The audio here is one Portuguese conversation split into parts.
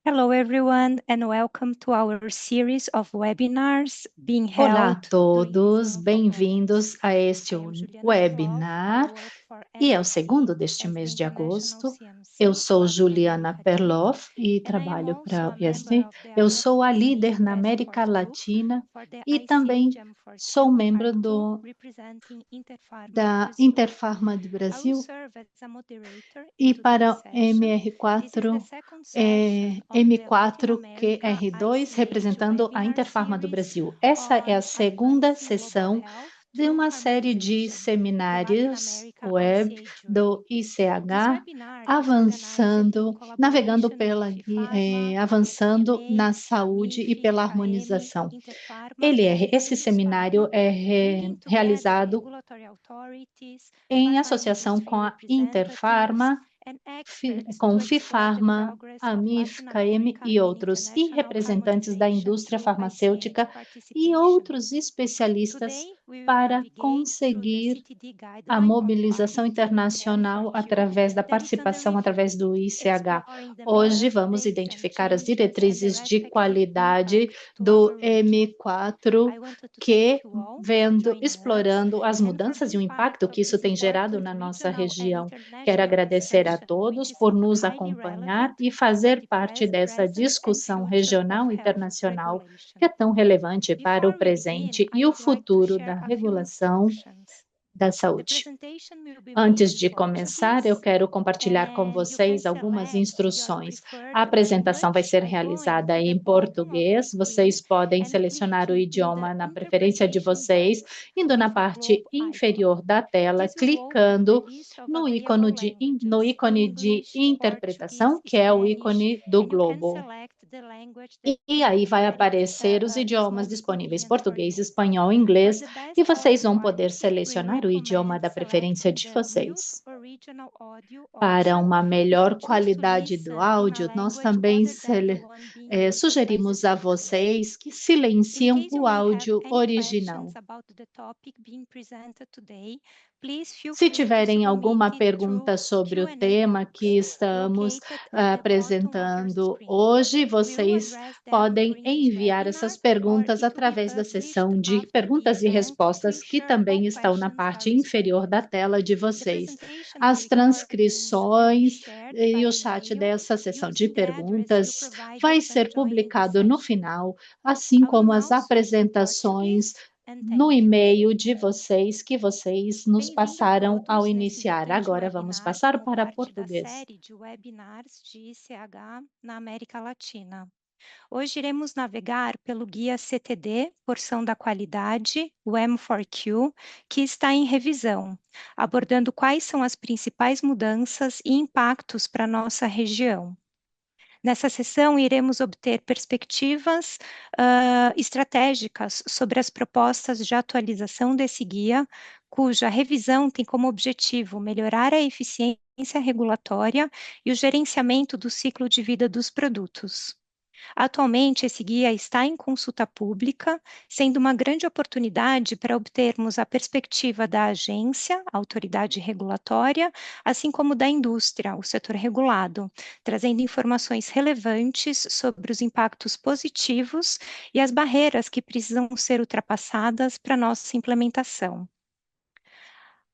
Hello, everyone, and welcome to our series of webinars being Olá a held todos, during bem-vindos a este I am Juliana Perloff. I webinar work for e é o MFC segundo deste as the mês de International agosto. Eu CMC sou Platinum Juliana Advocate, Perloff e and I am trabalho also para a o member IST. of the Eu sou a IFPMA líder na Task América Force Group Latina for the e também sou ICH-M4Q membro Article representing Interpharma da Brazil. Interpharma do I will Brasil serve as a moderator in e today's para session. This is the MR4, second session of the Latin America M4QR2, ICH representando a webinar Interpharma do series Brasil. Essa é a on segunda advancing global sessão health de through uma série de harmonization, the Latin seminários America web ICH do journey. This ICH, webinar is organized in avançando, navegando collaboration with pela, FIPHARMA, avançando IFPMA, na saúde e AMIF, pela AEME, harmonização. Interpharma, and Esse seminário Bundespharma, é bringing together realizado regulatory authorities, em pharma associação industry com a representatives, Interpharma, and experts com to o explore the FIPHARMA, progress a of MIF, Latin CAEM America e in outros, e international representantes da harmonization indústria through ICH farmacêutica e participation. outros especialistas Today, we will para navigate through the conseguir CTD a guideline on mobilização targeting internacional M4Q através da that is under participação review, através do ICH. exploring the main Hoje vamos updates and identificar as changes and the diretrizes de respective qualidade impact to do our region. M4, I wanted to thank que you all for vendo, joining us explorando as and for mudanças e being o part impacto que of isso this tem gerado important na nossa regional and região. Quero international agradecer a discussion, todos which is por nos highly acompanhar relevant e for fazer the parte dessa present and discussão future of regional e health internacional que regulation. é tão relevante para o Before we begin, presente I e o would like to futuro share da a few regulação instructions. da The saúde. presentation will be made Antes in de começar, eu Portuguese, quero compartilhar com and you can vocês algumas select your instruções. A preferred apresentação vai language ser by going realizada to the em bottom of the português. screen Vocês podem and selecionar o clicking the idioma na preferência de interpretation vocês, box indo na with the globe parte icon. inferior da tela, This will open the clicando list of no available no languages, ícone de English, Portuguese, interpretação, que é o Spanish, ícone do and you can globo. select the language E aí vai that aparecer os is idiomas most disponíveis, convenient for português, you. espanhol, For inglês, the e best vocês audio vão poder quality, we selecionar o idioma recommend da preferência selecting de the Mute vocês. Original Audio Para option. uma If you melhor choose to qualidade do listen in a áudio, nós language também other than the one being used by the sugerimos a speaker. vocês que In silenciem case you o may have áudio any questions original. about the topic being presented today, please feel Se free to tiverem submit alguma it through pergunta sobre o Q&A tema que box estamos located at the bottom of your apresentando screen. hoje, We will vocês address them podem during this enviar webinar, essas or perguntas it will be através da published seção de after the perguntas e event to respostas que ensure all também estão na questions are parte inferior responded. da tela de The vocês. presentation and As recordings will be transcrições shared e by o chat email dessa sessão de using the address you perguntas provided vai when ser joining the publicado no session. final, assim I will como as now switch to apresentações Portuguese, and no thank you. e-mail de vocês que vocês nos Bem-vindo a passaram ao todos nesse iniciar. importante Agora vamos webinar passar como para parte da português. série de webinars de ICH na América Latina. Hoje iremos navegar pelo guia CTD, porção da qualidade, o M4Q, que está em revisão, abordando quais são as principais mudanças e impactos para a nossa região. Nessa sessão, iremos obter perspectivas estratégicas sobre as propostas de atualização desse guia, cuja revisão tem como objetivo melhorar a eficiência regulatória e o gerenciamento do ciclo de vida dos produtos. Atualmente, esse guia está em consulta pública, sendo uma grande oportunidade para obtermos a perspectiva da agência, a autoridade regulatória, assim como da indústria, o setor regulado, trazendo informações relevantes sobre os impactos positivos e as barreiras que precisam ser ultrapassadas para nossa implementação.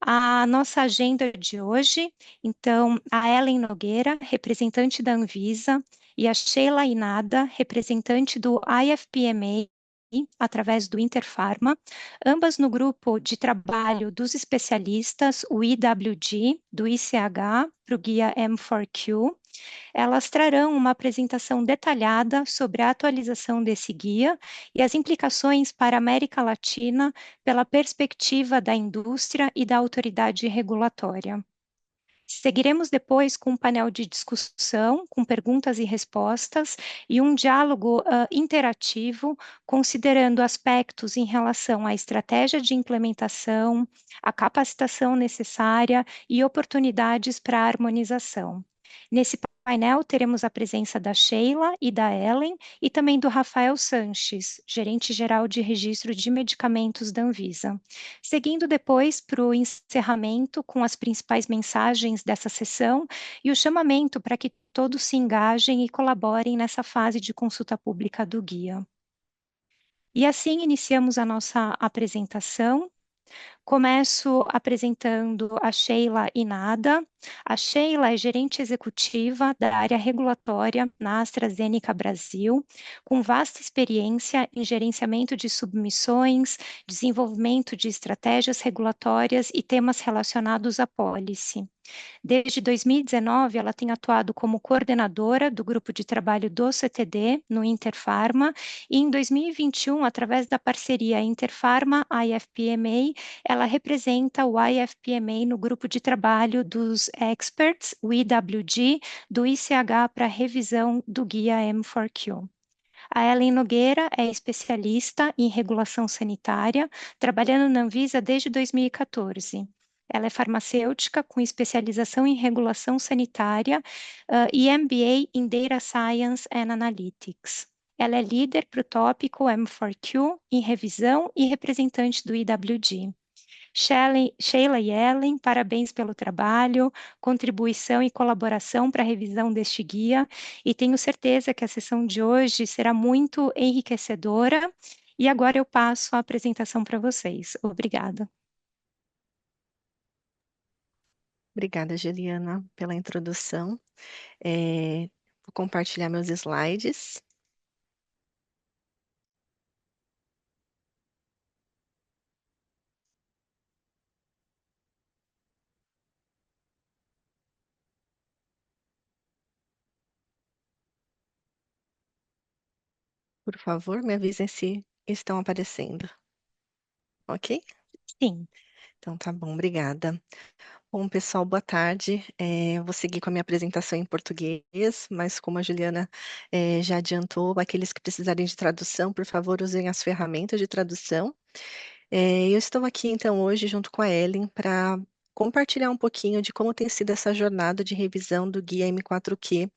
A nossa agenda de hoje, então, a Ellen Nogueira, representante da Anvisa, e a Sheila Inada, representante do IFPMA, através do Interpharma, ambas no grupo de trabalho dos especialistas, o IWG, do ICH, para o guia M4Q. Elas trarão uma apresentação detalhada sobre a atualização desse guia e as implicações para a América Latina pela perspectiva da indústria e da autoridade regulatória. Seguiremos depois com um painel de discussão, com perguntas e respostas, e um diálogo interativo, considerando aspectos em relação à estratégia de implementação, a capacitação necessária e oportunidades para a harmonização. Nesse painel teremos a presença da Sheila e da Ellen e também do Rafael Sanches, gerente-geral de registro de medicamentos da Anvisa. Seguindo depois para o encerramento com as principais mensagens dessa sessão e o chamamento para que todos se engajem e colaborem nessa fase de consulta pública do guia. E assim iniciamos a nossa apresentação. Começo apresentando a Sheila Inada. A Sheila é gerente executiva da área regulatória na AstraZeneca Brasil, com vasta experiência em gerenciamento de submissões, desenvolvimento de estratégias regulatórias e temas relacionados à policy. Desde 2019, ela tem atuado como coordenadora do grupo de trabalho do CTD no Interpharma e em 2021, através da parceria Interpharma-IFPMA, ela representa o IFPMA no grupo de trabalho dos experts, o IWG, do ICH para revisão do guia M4Q. A Ellen Nogueira é especialista em regulação sanitária, trabalhando na Anvisa desde 2014. Ela é farmacêutica com especialização em regulação sanitária e MBA em Data Science and Analytics. Ela é líder para o tópico M4Q em revisão e representante do IWG. Sheila e Ellen, parabéns pelo trabalho, contribuição e colaboração para a revisão deste guia, e tenho certeza que a sessão de hoje será muito enriquecedora. E agora eu passo a apresentação para vocês. Obrigada. Obrigada, Juliana, pela introdução. Vou compartilhar meus slides. Por favor, me avisem se estão aparecendo. Ok? Sim. Então tá bom, obrigada. Bom, pessoal, boa tarde. Vou seguir com a minha apresentação em português, mas como a Juliana já adiantou, aqueles que precisarem de tradução, por favor, usem as ferramentas de tradução. Eu estou aqui, então, hoje, junto com a Ellen, para compartilhar um pouquinho de como tem sido essa jornada de revisão do Guia M4Q,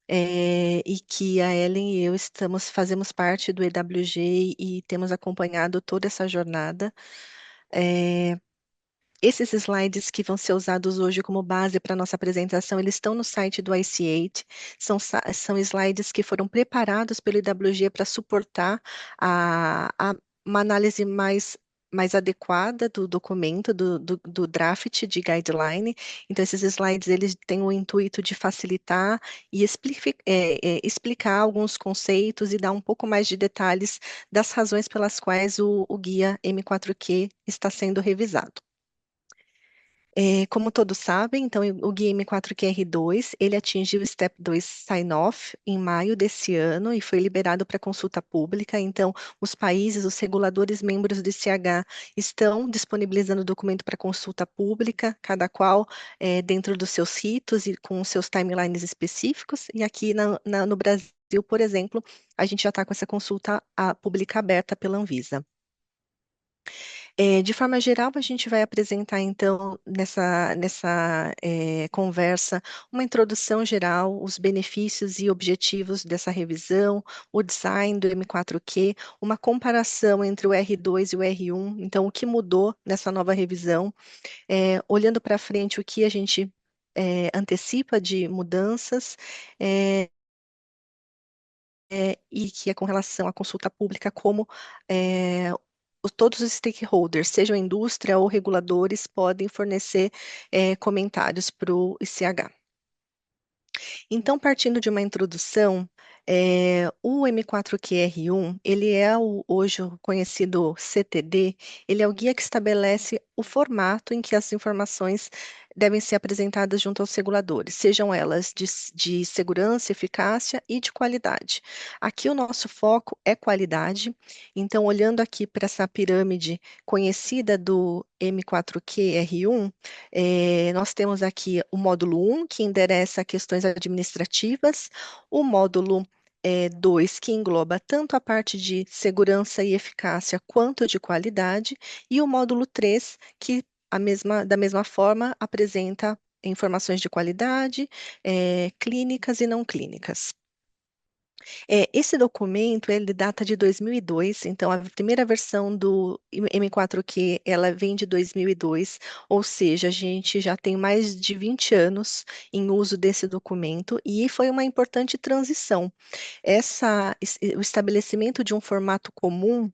e que a Ellen e eu fazemos parte do EWG e temos acompanhado toda essa jornada. Esses slides que vão ser usados hoje como base para a nossa apresentação, eles estão no site do IC8, são slides que foram preparados pelo IWG para suportar uma análise mais adequada do documento, do draft de guideline. Então, esses slides eles têm o intuito de facilitar e explicar alguns conceitos e dar um pouco mais de detalhes das razões pelas quais o guia M4Q está sendo revisado. Como todos sabem, então o Guia M4QR2, ele atingiu o Step 2 Sign-Off em maio desse ano e foi liberado para consulta pública. Então, os países, os reguladores membros do ICH estão disponibilizando o documento para consulta pública, cada qual dentro dos seus ritos e com seus timelines específicos. E aqui no Brasil, por exemplo, a gente já está com essa consulta pública aberta pela Anvisa. De forma geral, a gente vai apresentar, então, nessa conversa, uma introdução geral, os benefícios e objetivos dessa revisão, o design do M4Q, uma comparação entre o R2 e o R1, então, o que mudou nessa nova revisão, olhando para frente, o que a gente antecipa de mudanças, e que é com relação à consulta pública, como todos os stakeholders, sejam indústria ou reguladores, podem fornecer comentários para o ICH. Então, partindo de uma introdução, o M4QR1, ele é hoje o conhecido CTD, ele é o guia que estabelece o formato em que as informações devem ser apresentadas junto aos reguladores, sejam elas de segurança, eficácia e de qualidade. Aqui o nosso foco é qualidade, então olhando aqui para essa pirâmide conhecida do M4QR1, nós temos aqui o módulo 1, que endereça questões administrativas, o módulo 2, que engloba tanto a parte de segurança e eficácia quanto de qualidade, e o módulo 3, que da mesma forma apresenta informações de qualidade, clínicas e não clínicas. Esse documento, ele data de 2002, então a primeira versão do M4Q, ela vem de 2002, ou seja, a gente já tem mais de 20 anos em uso desse documento e foi uma importante transição. O estabelecimento de um formato comum,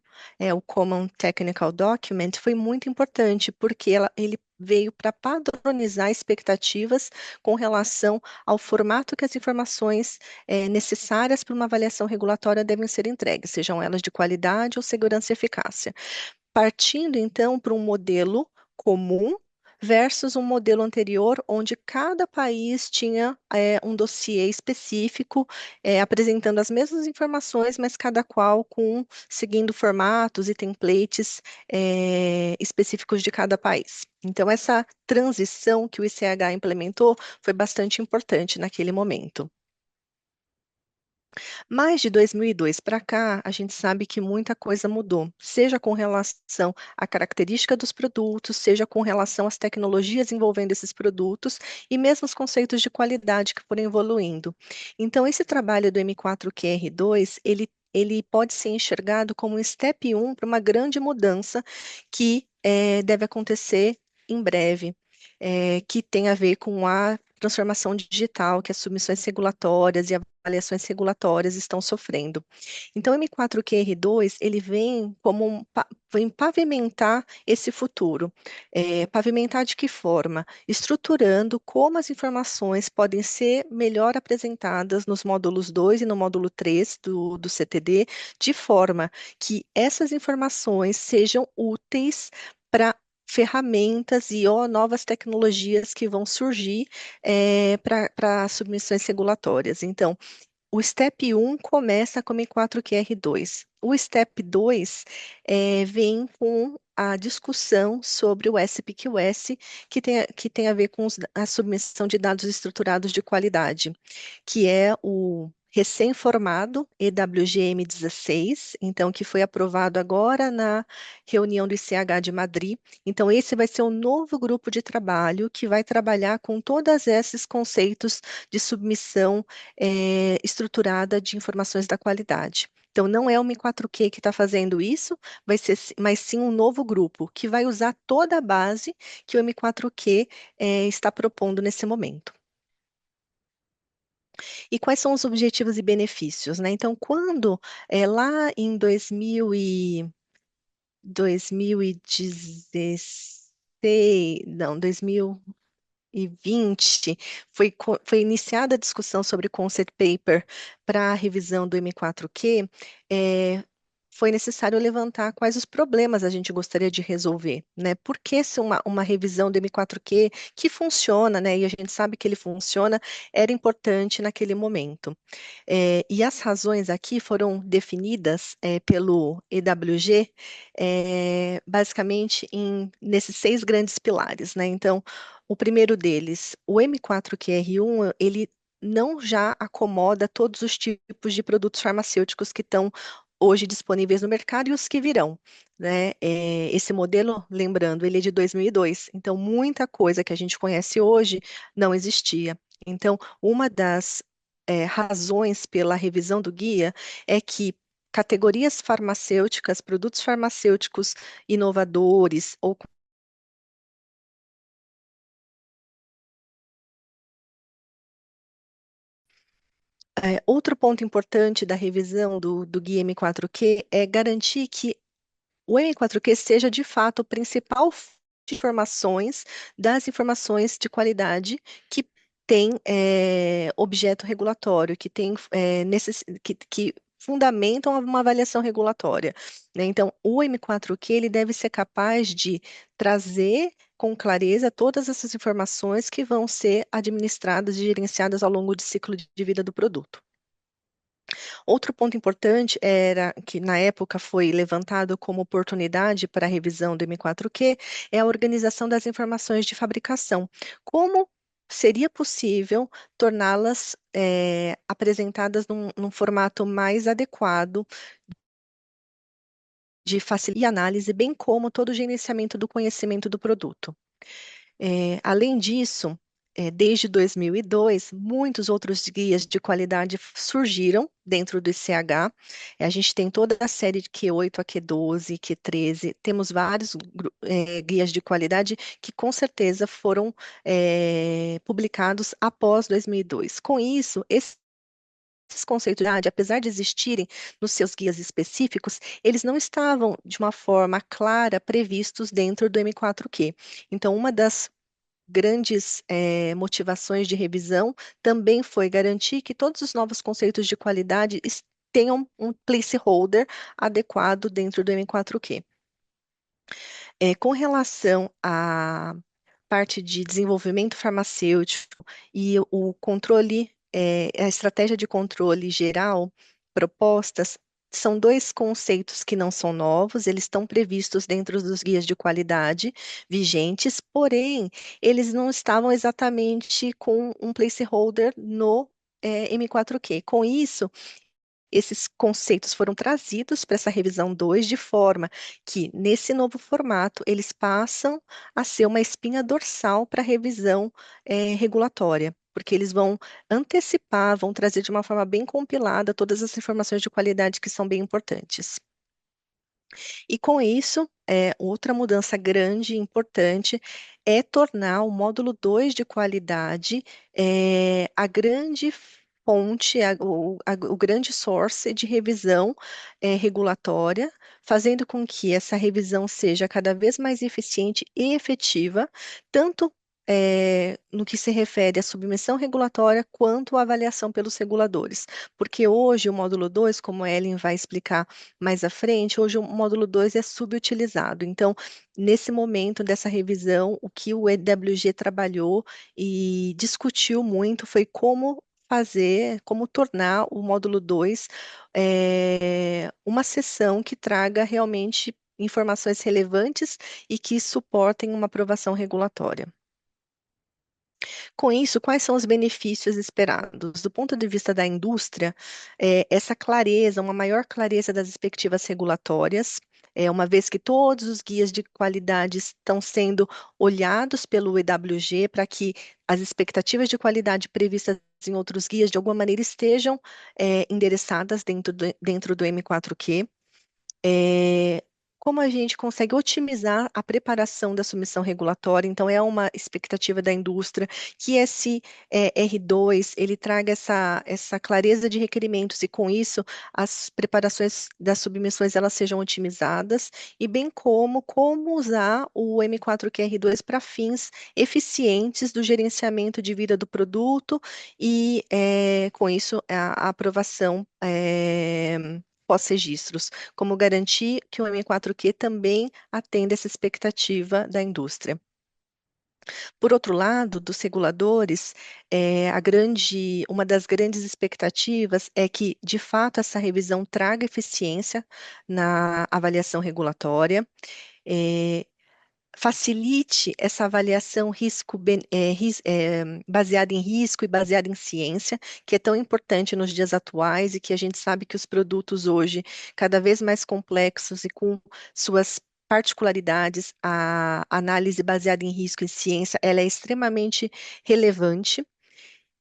o Common Technical Document, foi muito importante, porque ele veio para padronizar expectativas com relação ao formato que as informações necessárias para uma avaliação regulatória devem ser entregues, sejam elas de qualidade ou segurança e eficácia. Partindo, então, para um modelo comum versus um modelo anterior, onde cada país tinha um dossiê específico, apresentando as mesmas informações, mas cada qual seguindo formatos e templates específicos de cada país. Então, essa transição que o ICH implementou foi bastante importante naquele momento. Mais de 2002 para cá, a gente sabe que muita coisa mudou, seja com relação à característica dos produtos, seja com relação às tecnologias envolvendo esses produtos e mesmo os conceitos de qualidade que foram evoluindo. Então, esse trabalho do M4QR2, ele pode ser enxergado como um step 1 para uma grande mudança que deve acontecer em breve, que tem a ver com a transformação digital que as submissões regulatórias e avaliações regulatórias estão sofrendo. Então, o M4QR2, ele vem como vem pavimentar esse futuro. Pavimentar de que forma? Estruturando como as informações podem ser melhor apresentadas nos módulos 2 e no módulo 3 do CTD, de forma que essas informações sejam úteis para ferramentas e ou novas tecnologias que vão surgir para submissões regulatórias. Então, o Step 1 começa com M4QR2. O Step 2 vem com a discussão sobre o SPQS, que tem a ver com a submissão de dados estruturados de qualidade, que é o recém-formado EWGM 16, então, que foi aprovado agora na reunião do ICH de Madrid. Então, esse vai ser um novo grupo de trabalho que vai trabalhar com todos esses conceitos de submissão estruturada de informações da qualidade. Então, não é o M4Q que está fazendo isso, mas sim um novo grupo, que vai usar toda a base que o M4Q está propondo nesse momento. E quais são os objetivos e benefícios, né? Então, quando lá em 2016, não, 2020, foi iniciada a discussão sobre concept paper para a revisão do M4Q, foi necessário levantar quais os problemas a gente gostaria de resolver, né? Por que se uma revisão do M4Q que funciona, né? E a gente sabe que ele funciona, era importante naquele momento. E as razões aqui foram definidas pelo EWG, basicamente nesses 6 grandes pilares, né? Então, o primeiro deles, o M4QR1, ele não já acomoda todos os tipos de produtos farmacêuticos que estão hoje disponíveis no mercado e os que virão, né? Esse modelo, lembrando, ele é de 2002, então muita coisa que a gente conhece hoje não existia. Então, uma das razões pela revisão do guia é que categorias farmacêuticas, produtos farmacêuticos inovadores ou outro ponto importante da revisão do Guia M4Q é garantir que o M4Q seja de fato o principal fonte de informações das informações de qualidade que tem objeto regulatório, que tem que fundamentam uma avaliação regulatória, né? Então, o M4Q ele deve ser capaz de trazer com clareza todas essas informações que vão ser administradas e gerenciadas ao longo do ciclo de vida do produto. Outro ponto importante era que na época foi levantado como oportunidade para a revisão do M4Q é a organização das informações de fabricação. Como seria possível torná-las apresentadas num formato mais adequado de facilidade e análise, bem como todo o gerenciamento do conhecimento do produto. Além disso, desde 2002, muitos outros guias de qualidade surgiram dentro do ICH. A gente tem toda a série de Q8 a Q12, Q13, temos vários guias de qualidade que com certeza foram publicados após 2002. Com isso, esses conceitos de idade, apesar de existirem nos seus guias específicos, eles não estavam de uma forma clara previstos dentro do M4Q. Então, uma das grandes motivações de revisão também foi garantir que todos os novos conceitos de qualidade tenham um placeholder adequado dentro do M4Q. Com relação à parte de desenvolvimento farmacêutico e o controle, a estratégia de controle geral propostas, são dois conceitos que não são novos, eles estão previstos dentro dos guias de qualidade vigentes, porém, eles não estavam exatamente com um placeholder no M4Q. Com isso, esses conceitos foram trazidos para essa revisão 2 de forma que, nesse novo formato, eles passam a ser uma espinha dorsal para a revisão regulatória, porque eles vão antecipar, vão trazer de uma forma bem compilada todas as informações de qualidade que são bem importantes. E com isso, outra mudança grande e importante é tornar o módulo 2 de qualidade a grande fonte, o grande source de revisão regulatória, fazendo com que essa revisão seja cada vez mais eficiente e efetiva, tanto no que se refere à submissão regulatória, quanto à avaliação pelos reguladores. Porque hoje o módulo 2, como a Ellen vai explicar mais à frente, hoje o módulo 2 é subutilizado. Então, nesse momento dessa revisão, o que o EWG trabalhou e discutiu muito foi como fazer, como tornar o módulo 2 uma sessão que traga realmente informações relevantes e que suportem uma aprovação regulatória. Com isso, quais são os benefícios esperados? Do ponto de vista da indústria, essa clareza, uma maior clareza das expectativas regulatórias, uma vez que todos os guias de qualidade estão sendo olhados pelo EWG para que as expectativas de qualidade previstas em outros guias, de alguma maneira, estejam endereçadas dentro do M4Q. Como a gente consegue otimizar a preparação da submissão regulatória? Então, é uma expectativa da indústria que esse R2 ele traga essa clareza de requerimentos e, com isso, as preparações das submissões elas sejam otimizadas e bem como usar o M4QR2 para fins eficientes do gerenciamento de vida do produto e, com isso, a aprovação pós-registros, como garantir que o M4Q também atenda essa expectativa da indústria. Por outro lado, dos reguladores, uma das grandes expectativas é que, de fato, essa revisão traga eficiência na avaliação regulatória, eh, facilite essa avaliação baseada em risco e baseada em ciência, que é tão importante nos dias atuais e que a gente sabe que os produtos hoje, cada vez mais complexos e com suas particularidades, a análise baseada em risco e ciência, ela é extremamente relevante.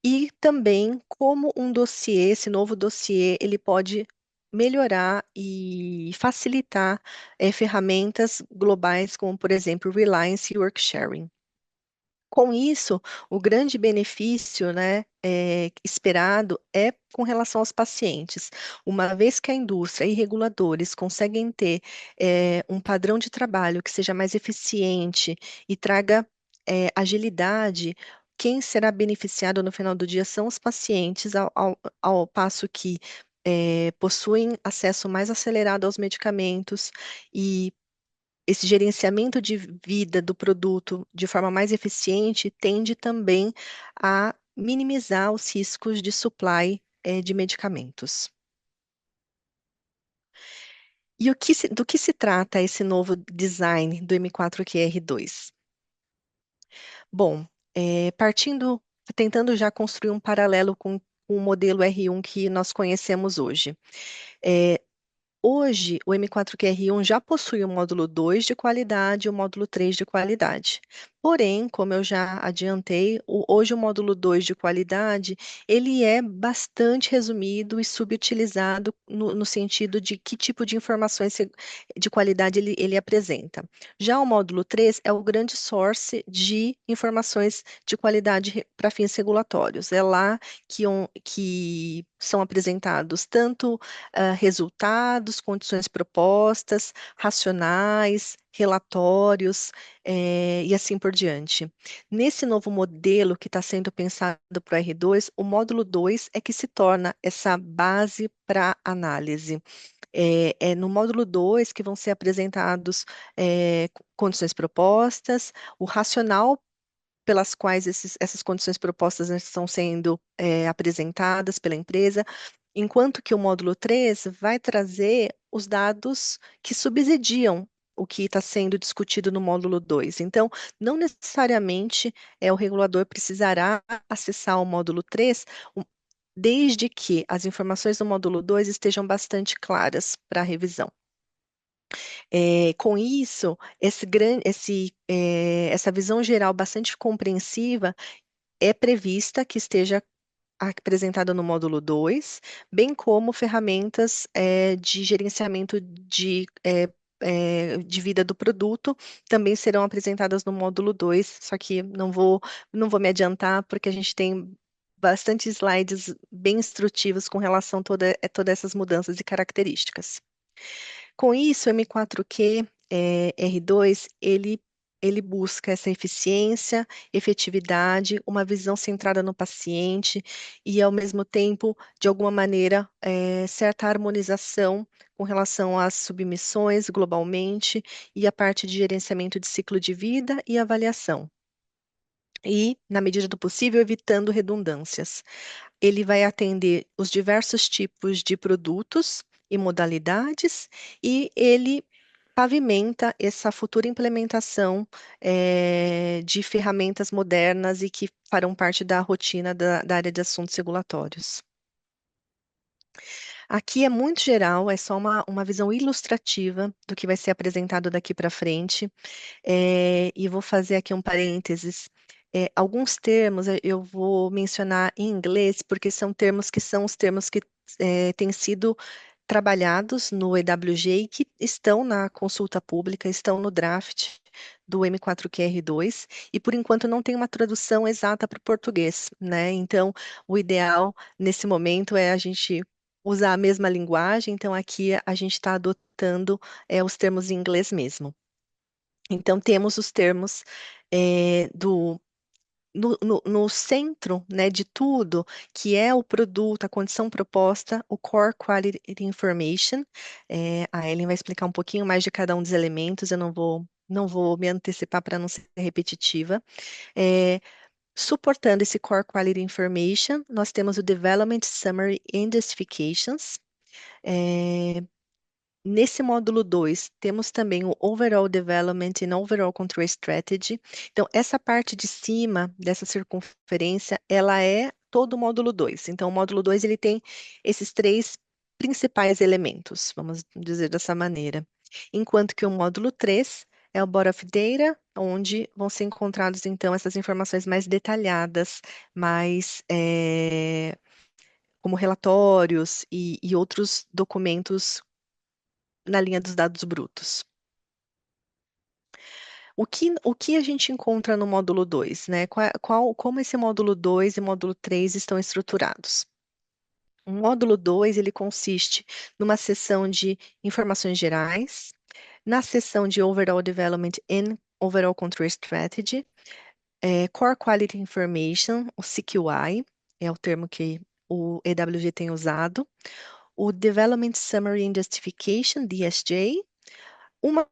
E também como um dossiê, esse novo dossiê, ele pode melhorar e facilitar ferramentas globais, como, por exemplo, Reliance e Worksharing. Com isso, o grande benefício, né, esperado é com relação aos pacientes. Uma vez que a indústria e reguladores conseguem ter um padrão de trabalho que seja mais eficiente e traga agilidade, quem será beneficiado no final do dia são os pacientes, ao passo que possuem acesso mais acelerado aos medicamentos e esse gerenciamento de vida do produto de forma mais eficiente tende também a minimizar os riscos de supply de medicamentos. E do que se trata esse novo design do M4QR2? Bom, tentando já construir um paralelo com o modelo R1 que nós conhecemos hoje. Hoje, o M4QR1 já possui o módulo 2 de qualidade e o módulo 3 de qualidade. Porém, como eu já adiantei, hoje o módulo 2 de qualidade, ele é bastante resumido e subutilizado no sentido de que tipo de informações de qualidade ele apresenta. Já o módulo 3 é o grande source de informações de qualidade para fins regulatórios. É lá que são apresentados tanto resultados, condições propostas, racionais, relatórios, e assim por diante. Nesse novo modelo que está sendo pensado para o R2, o módulo 2 é que se torna essa base para análise. É no módulo 2 que vão ser apresentados condições propostas, o racional pelas quais essas condições propostas estão sendo apresentadas pela empresa, enquanto que o módulo 3 vai trazer os dados que subsidiam o que está sendo discutido no módulo 2. Então, não necessariamente o regulador precisará acessar o módulo 3, desde que as informações do módulo 2 estejam bastante claras para a revisão. Com isso, essa visão geral bastante compreensiva é prevista que esteja apresentada no módulo 2, bem como ferramentas de gerenciamento de vida do produto também serão apresentadas no módulo 2, só que não vou me adiantar, porque a gente tem bastante slides bem instrutivos com relação a todas essas mudanças e características. Com isso, o M4Q R2, ele busca essa eficiência, efetividade, uma visão centrada no paciente e, ao mesmo tempo, de alguma maneira, certa harmonização com relação às submissões globalmente e a parte de gerenciamento de ciclo de vida e avaliação. E, na medida do possível, evitando redundâncias. Ele vai atender os diversos tipos de produtos e modalidades, e ele pavimenta essa futura implementação de ferramentas modernas e que farão parte da rotina da área de assuntos regulatórios. Aqui é muito geral, é só uma visão ilustrativa do que vai ser apresentado daqui para frente. E vou fazer aqui um parênteses. Alguns termos eu vou mencionar em inglês, porque são os termos que têm sido trabalhados no EWG e que estão na consulta pública, estão no draft do M4QR2, e por enquanto não tem uma tradução exata para o português, né? Então, o ideal nesse momento é a gente usar a mesma linguagem, então aqui a gente está adotando os termos em inglês mesmo. Então, temos os termos no centro, né, de tudo, que é o produto, a condição proposta, o Core Quality Information. A Ellen vai explicar um pouquinho mais de cada um dos elementos, eu não vou me antecipar para não ser repetitiva. Suportando esse Core Quality Information, nós temos o Development Summary and Justifications. Nesse módulo 2, temos também o Overall Development and Overall Control Strategy. Então, essa parte de cima dessa circunferência, ela é todo o módulo 2. Então, o módulo 2, ele tem esses três principais elementos, vamos dizer dessa maneira. Enquanto que o módulo 3 é o Body of Data, onde vão ser encontrados, então, essas informações mais detalhadas, mais como relatórios e outros documentos na linha dos dados brutos. O que a gente encontra no módulo 2, né? Como esse módulo 2 e módulo 3 estão estruturados? O módulo 2, ele consiste numa seção de informações gerais, na seção de Overall Development and Overall Control Strategy, Core Quality Information, o CQI, é o termo que o EWG tem usado, o Development Summary and Justification, DSJ, uma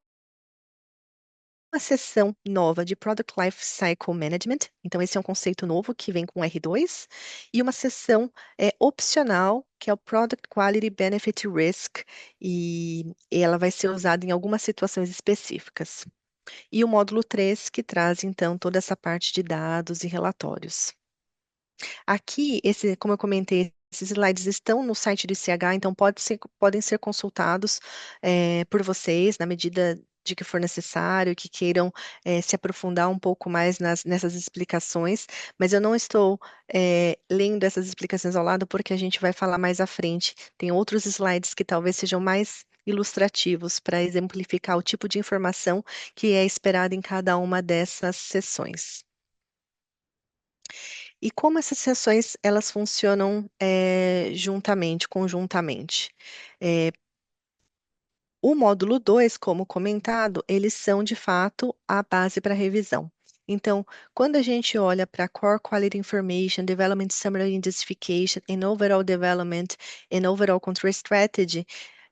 seção nova de Product Life Cycle Management, então esse é um conceito novo que vem com o R2, e uma seção opcional, que é o Product Quality Benefit Risk, e ela vai ser usada em algumas situações específicas. E o módulo 3, que traz, então, toda essa parte de dados e relatórios. Aqui, como eu comentei, esses slides estão no site do ICH, então podem ser consultados por vocês na medida que for necessário, que queiram se aprofundar um pouco mais nessas explicações, mas eu não estou lendo essas explicações ao lado porque a gente vai falar mais à frente. Tem outros slides que talvez sejam mais ilustrativos para exemplificar o tipo de informação que é esperada em cada uma dessas sessões. E como essas sessões elas funcionam conjuntamente? O módulo 2, como comentado, eles são de fato a base para revisão. Então, quando a gente olha para Core Quality Information, Development Summary and Justification, and Overall Development and Overall Control Strategy,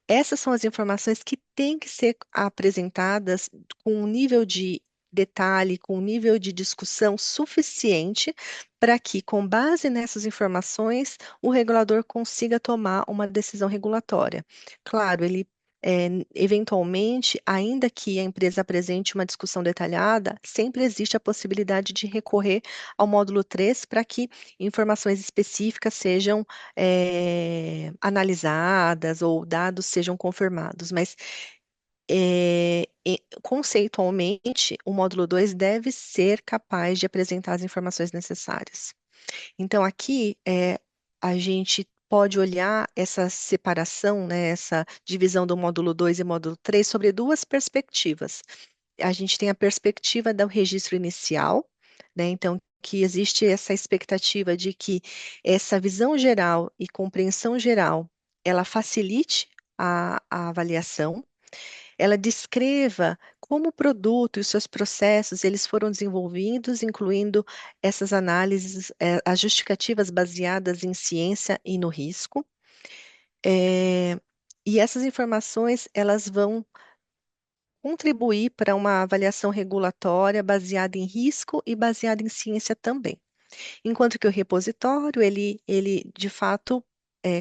essas são as informações que têm que ser apresentadas com um nível de detalhe, com um nível de discussão suficiente para que, com base nessas informações, o regulador consiga tomar uma decisão regulatória. Claro, ele eventualmente, ainda que a empresa apresente uma discussão detalhada, sempre existe a possibilidade de recorrer ao módulo 3 para que informações específicas sejam analisadas ou dados sejam confirmados, mas conceitualmente, o módulo 2 deve ser capaz de apresentar as informações necessárias. Então, aqui, a gente pode olhar essa separação, né, essa divisão do módulo 2 e módulo 3 sobre duas perspectivas. A gente tem a perspectiva do registro inicial, né, então, que existe essa expectativa de que essa visão geral e compreensão geral, ela facilite a avaliação, ela descreva como o produto e os seus processos eles foram desenvolvidos, incluindo essas análises, as justificativas baseadas em ciência e no risco. E essas informações elas vão contribuir para uma avaliação regulatória baseada em risco e baseada em ciência também. Enquanto que o repositório, ele de fato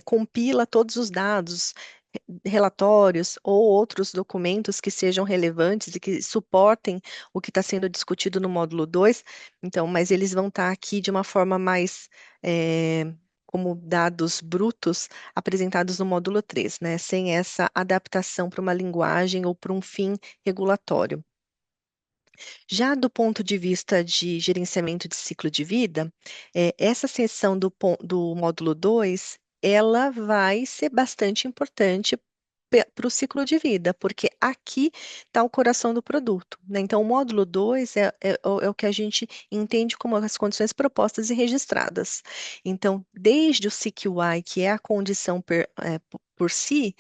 compila todos os dados, relatórios ou outros documentos que sejam relevantes e que suportem o que está sendo discutido no módulo 2, então, mas eles vão estar aqui de uma forma mais como dados brutos apresentados no módulo 3, né, sem essa adaptação para uma linguagem ou para um fim regulatório. Já do ponto de vista de gerenciamento de ciclo de vida, essa seção do módulo 2, ela vai ser bastante importante para o ciclo de vida, porque aqui está o coração do produto, né? Então, o módulo 2 é o que a gente entende como as condições propostas e registradas. Então, desde o CQI, que é a condição por si,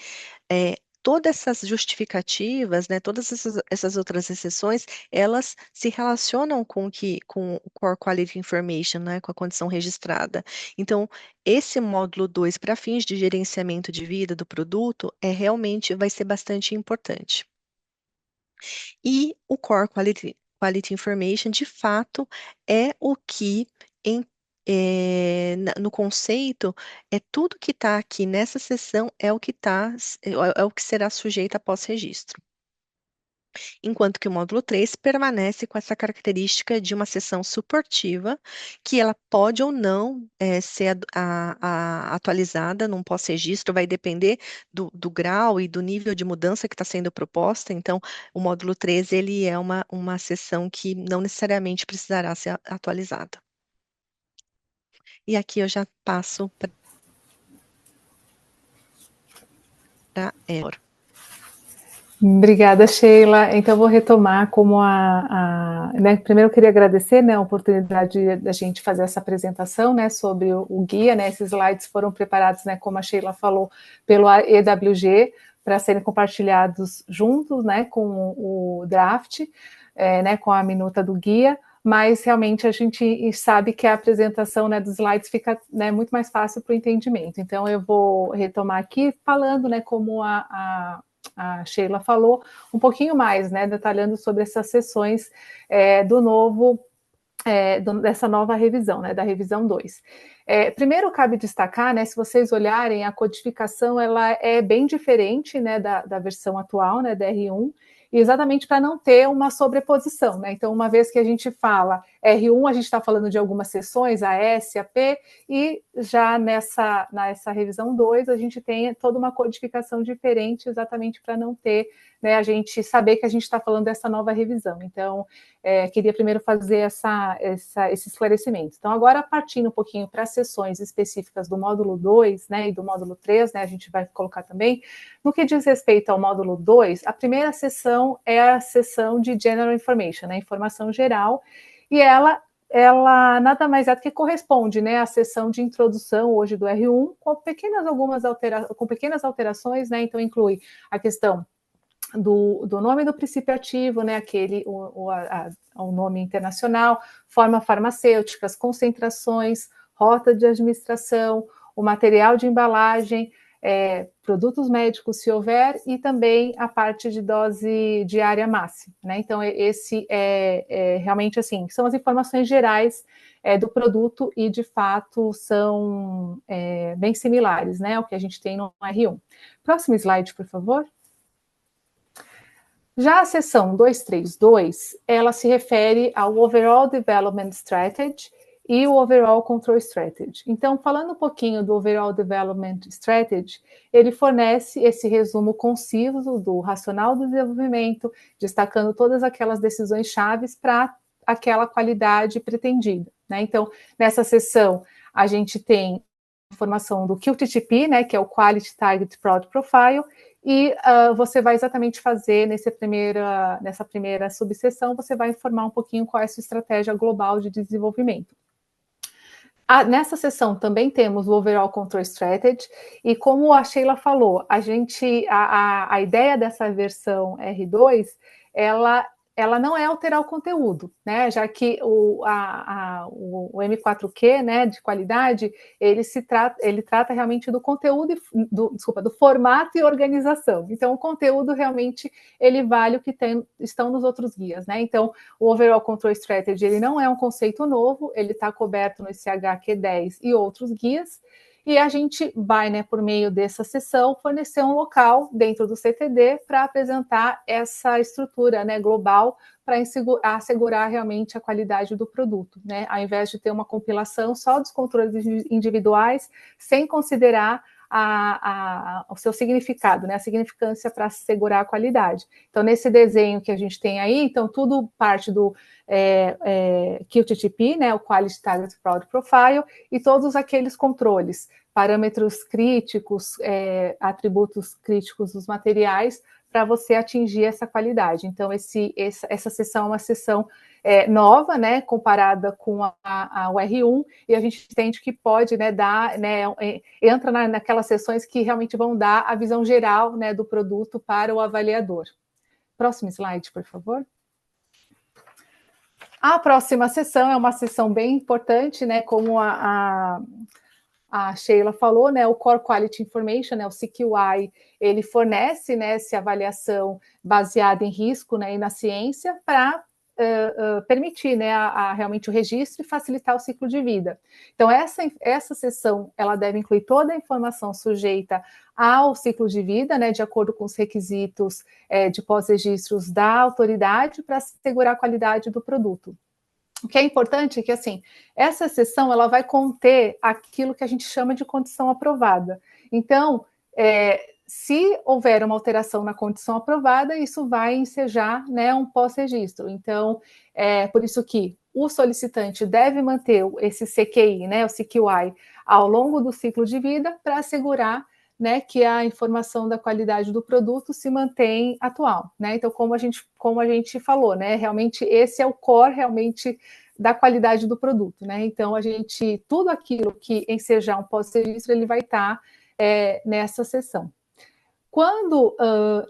todas essas justificativas, né, todas essas outras exceções, elas se relacionam com o Core Quality Information, né, com a condição registrada. Então, esse módulo 2, para fins de gerenciamento de vida do produto, realmente vai ser bastante importante. E o Core Quality Information, de fato, é o que no conceito, tudo que está aqui nessa seção é o que é o que será sujeito a pós-registro. Enquanto que o módulo 3 permanece com essa característica de uma seção suportiva, que ela pode ou não ser atualizada num pós-registro, vai depender do grau e do nível de mudança que está sendo proposta. Então, o módulo 3 ele é uma seção que não necessariamente precisará ser atualizada. E aqui eu já passo para Elor. Obrigada, Sheila. Então, vou retomar como né, primeiro eu queria agradecer, né, a oportunidade da gente fazer essa apresentação, né, sobre o guia, né, esses slides foram preparados, né, como a Sheila falou, pelo EWG, para serem compartilhados juntos, né, com o draft, né, com a minuta do guia, mas realmente a gente sabe que a apresentação, né, dos slides fica, né, muito mais fácil para o entendimento. Então, eu vou retomar aqui falando, né, como a Sheila falou, um pouquinho mais, né, detalhando sobre essas sessões dessa nova revisão, né, da revisão 2. Primeiro, cabe destacar, né, se vocês olharem, a codificação ela é bem diferente, né, da versão atual, né, da R1, exatamente para não ter uma sobreposição, né? Então, uma vez que a gente fala R1, a gente está falando de algumas seções, a S, a P, e já nessa revisão 2, a gente tem toda uma codificação diferente, exatamente para não ter, né, a gente saber que a gente está falando dessa nova revisão. Então, queria primeiro fazer esse esclarecimento. Então, agora, partindo um pouquinho para as seções específicas do módulo 2, né, e do módulo 3, né, a gente vai colocar também, no que diz respeito ao módulo 2, a primeira seção é a seção de General Information, né, informação geral, e ela nada mais é do que corresponde, né, à seção de introdução hoje do R1, com pequenas alterações, né, então inclui a questão do nome do princípio ativo, né, o nome internacional, forma farmacêuticas, concentrações, rota de administração, o material de embalagem, produtos médicos, se houver, e também a parte de dose diária máxima, né? Então, esse realmente, assim, são as informações gerais do produto e, de fato, são bem similares, né, ao que a gente tem no R1. Próximo slide, por favor. Já a seção 232, ela se refere ao Overall Development Strategy e o Overall Control Strategy. Então, falando um pouquinho do Overall Development Strategy, ele fornece esse resumo conciso do racional do desenvolvimento, destacando todas aquelas decisões chaves para aquela qualidade pretendida, né? Então, nessa seção, a gente tem informação do QTTP, né, que é o Quality Target Product Profile, e você vai exatamente fazer nessa primeira subseção, você vai informar um pouquinho qual é a sua estratégia global de desenvolvimento. Nessa sessão também temos o Overall Control Strategy, e como a Sheila falou, a ideia dessa versão R2, ela não é alterar o conteúdo, né? Já que o M4Q, né, de qualidade, ele trata realmente do conteúdo, do formato e organização. Então, o conteúdo realmente ele vale o que estão nos outros guias, né? Então, o Overall Control Strategy ele não é um conceito novo, ele está coberto no SHQ10 e outros guias. E a gente vai, né, por meio dessa sessão, fornecer um local dentro do CTD para apresentar essa estrutura, né, global para assegurar realmente a qualidade do produto, né, ao invés de ter uma compilação só dos controles individuais, sem considerar o seu significado, né, a significância para assegurar a qualidade. Então, nesse desenho que a gente tem aí, então, tudo parte do QTTP, né, o Quality Target Product Profile, e todos aqueles controles, parâmetros críticos, atributos críticos dos materiais, para você atingir essa qualidade. Então, essa sessão é uma sessão nova, né, comparada com a R1, e a gente entende que pode, né, dar, né, entra naquelas sessões que realmente vão dar a visão geral, né, do produto para o avaliador. Próximo slide, por favor. A próxima sessão é uma sessão bem importante, né, como a Sheila falou, né, o Core Quality Information, né, o CQI, ele fornece, né, essa avaliação baseada em risco, né, e na ciência para permitir, né, realmente o registro e facilitar o ciclo de vida. Então, essa sessão, ela deve incluir toda a informação sujeita ao ciclo de vida, né, de acordo com os requisitos de pós-registros da autoridade para assegurar a qualidade do produto. O que é importante é que, assim, essa sessão, ela vai conter aquilo que a gente chama de condição aprovada. Então, se houver uma alteração na condição aprovada, isso vai ensejar, né, um pós-registro. Então, por isso que o solicitante deve manter esse CQI, né, o CQI, ao longo do ciclo de vida para assegurar, né, que a informação da qualidade do produto se mantém atual, né? Então, como a gente falou, né, realmente esse é o core realmente da qualidade do produto, né? Então, tudo aquilo que ensejar um pós-registro, ele vai estar nessa sessão. Quando,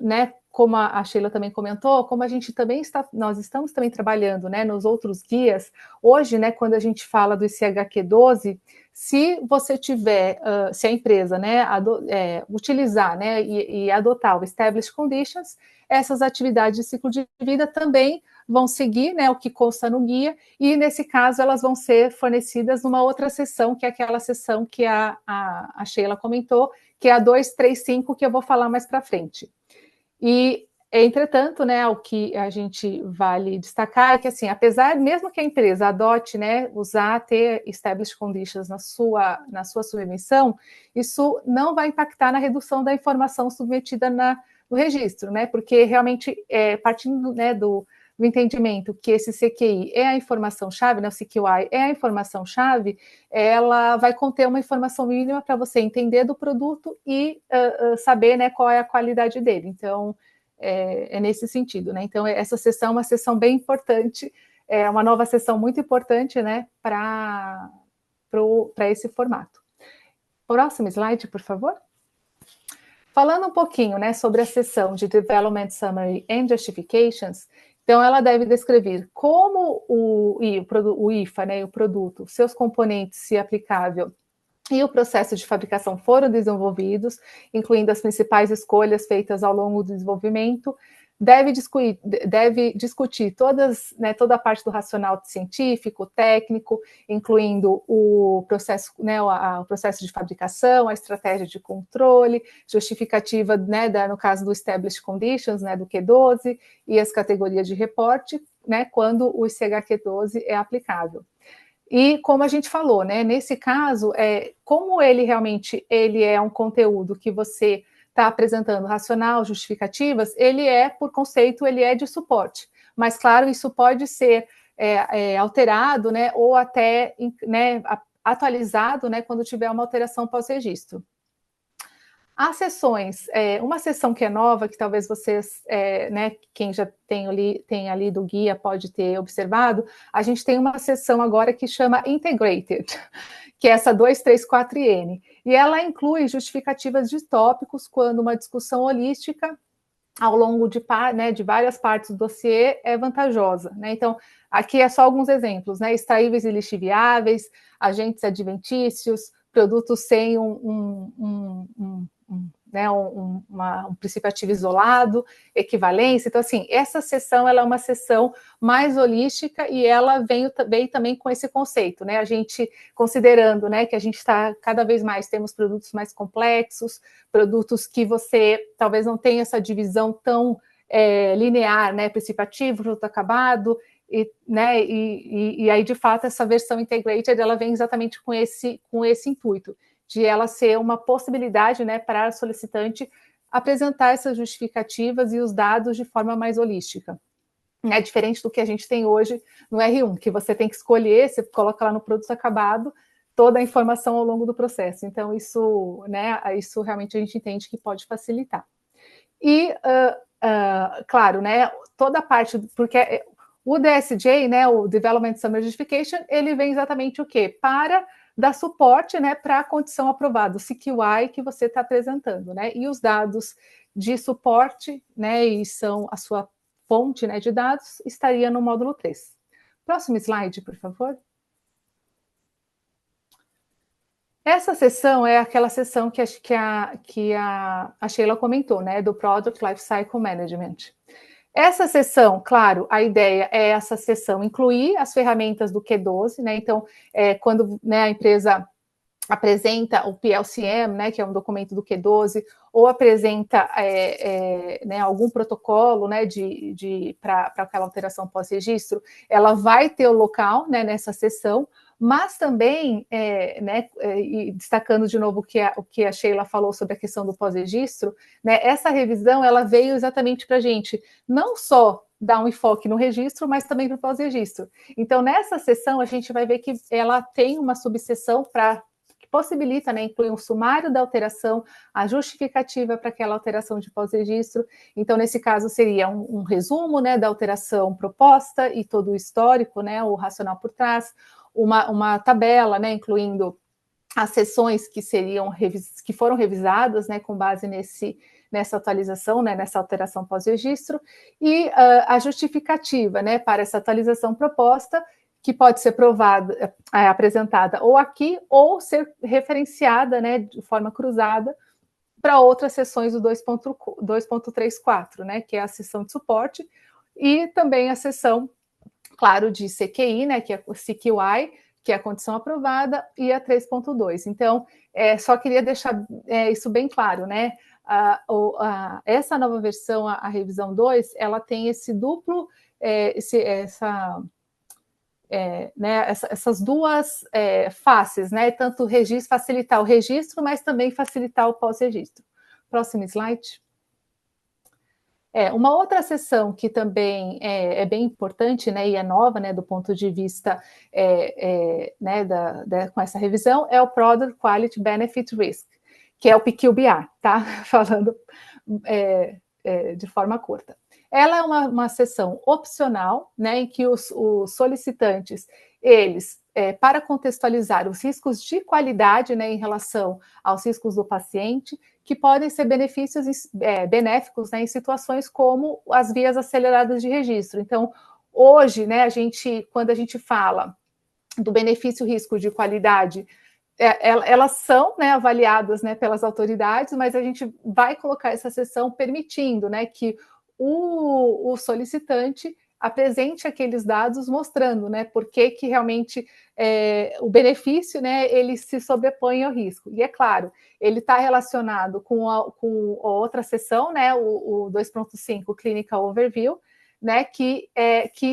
né, como a Sheila também comentou, como a gente também nós estamos também trabalhando, né, nos outros guias, hoje, né, quando a gente fala do ICHQ12, se você tiver, se a empresa, né, utilizar, né, e adotar o Established Conditions, essas atividades de ciclo de vida também vão seguir, né, o que consta no guia, e nesse caso elas vão ser fornecidas numa outra sessão, que é aquela sessão que a Sheila comentou, que é a 235, que eu vou falar mais para frente. E Entretanto, né, o que a gente vale destacar é que, assim, apesar, mesmo que a empresa adote, né, ter established conditions na sua submissão, isso não vai impactar na redução da informação submetida no registro, né, porque realmente, partindo, né, do entendimento que esse CQI é a informação-chave, né, o CQI é a informação-chave, ela vai conter uma informação mínima para você entender do produto e saber, né, qual é a qualidade dele. Então, é nesse sentido, né? Então, essa sessão é uma sessão bem importante, é uma nova sessão muito importante, né, para esse formato. Próximo slide, por favor. Falando um pouquinho, né, sobre a sessão de Development Summary and Justifications, então ela deve descrever como o IFA, né, o produto, seus componentes, se aplicável, e o processo de fabricação foram desenvolvidos, incluindo as principais escolhas feitas ao longo do desenvolvimento, deve discutir toda a parte do racional científico, técnico, incluindo o processo, né, o processo de fabricação, a estratégia de controle, justificativa, né, no caso do Established Conditions, né, do Q12, e as categorias de reporte, né, quando o ICH-Q12 é aplicável. E como a gente falou, né, nesse caso, como ele realmente é um conteúdo que você está apresentando racional, justificativas, por conceito, ele é de suporte. Mas, claro, isso pode ser alterado, né, ou até, né, atualizado, né, quando tiver uma alteração pós-registro. As sessões, uma sessão que é nova, que talvez vocês, né, quem já tenha lido o guia pode ter observado, a gente tem uma sessão agora que chama Integrated, que é essa 234N, e ela inclui justificativas de tópicos quando uma discussão holística ao longo de várias partes do dossiê é vantajosa, né? Então, aqui é só alguns exemplos, né? Extraíveis e lixiviáveis, agentes adventícios, produtos sem um princípio ativo isolado, equivalência. Então, assim, essa sessão ela é uma sessão mais holística e ela vem também com esse conceito, né? A gente, considerando, né, que a gente está cada vez mais, temos produtos mais complexos, produtos que você talvez não tenha essa divisão tão linear, né? Princípio ativo, produto acabado, e aí, de fato, essa versão integrated, ela vem exatamente com esse intuito, de ela ser uma possibilidade, né, para a solicitante apresentar essas justificativas e os dados de forma mais holística. É diferente do que a gente tem hoje no R1, que você tem que escolher, você coloca lá no produto acabado, toda a informação ao longo do processo. Então, isso realmente a gente entende que pode facilitar. E, claro, né, toda a parte, porque o DSJ, né, o Development Summary Justification, ele vem exatamente o quê? Para dar suporte, né, para a condição aprovada, o CQI que você está apresentando, né, e os dados de suporte, né, e são a sua fonte, né, de dados, estaria no módulo 3. Próximo slide, por favor. Essa sessão é aquela sessão que a Sheila comentou, né, do Product Lifecycle Management. Essa sessão, claro, a ideia é essa sessão incluir as ferramentas do Q12, né? Então, quando, né, a empresa apresenta o PLCM, né, que é um documento do Q12, ou apresenta né, algum protocolo, né, para aquela alteração pós-registro, ela vai ter o local, né, nessa sessão, mas também, né, e destacando de novo o que a Sheila falou sobre a questão do pós-registro, né, essa revisão ela veio exatamente para a gente não só dar um enfoque no registro, mas também no pós-registro. Então, nessa sessão, a gente vai ver que ela tem uma subseção que possibilita, né, incluir um sumário da alteração, a justificativa para aquela alteração de pós-registro. Então, nesse caso, seria um resumo, né, da alteração proposta e todo o histórico, né, o racional por trás, uma tabela, né, incluindo as sessões que foram revisadas, né, com base nessa atualização, né, nessa alteração pós-registro, e a justificativa, né, para essa atualização proposta, que pode ser apresentada ou aqui, ou ser referenciada, né, de forma cruzada para outras sessões do 2.34, né, que é a sessão de suporte, e também a sessão, claro, de CQI, né, que é o CQI, que é a condição aprovada, e a 3.2. Então, só queria deixar isso bem claro, né? essa nova versão, a revisão 2, ela tem esse duplo, essas duas faces, né? Tanto facilitar o registro, mas também facilitar o pós-registro. Próximo slide. Uma outra seção que também é bem importante, né, e é nova, né, do ponto de vista né, com essa revisão, é o Product Quality Benefit Risk, que é o PQBR, tá? Falando de forma curta. Ela é uma seção opcional, né, em que os solicitantes, eles, para contextualizar os riscos de qualidade, né, em relação aos riscos do paciente, que podem ser benéficos, né, em situações como as vias aceleradas de registro. Então, hoje, né, quando a gente fala do benefício-risco de qualidade, elas são, né, avaliadas, né, pelas autoridades, mas a gente vai colocar essa seção permitindo, né, que o solicitante apresente aqueles dados mostrando, né, por que realmente o benefício, né, ele se sobrepõe ao risco. E é claro, ele está relacionado com a outra seção, né, o 2.5 Clinical Overview, né, que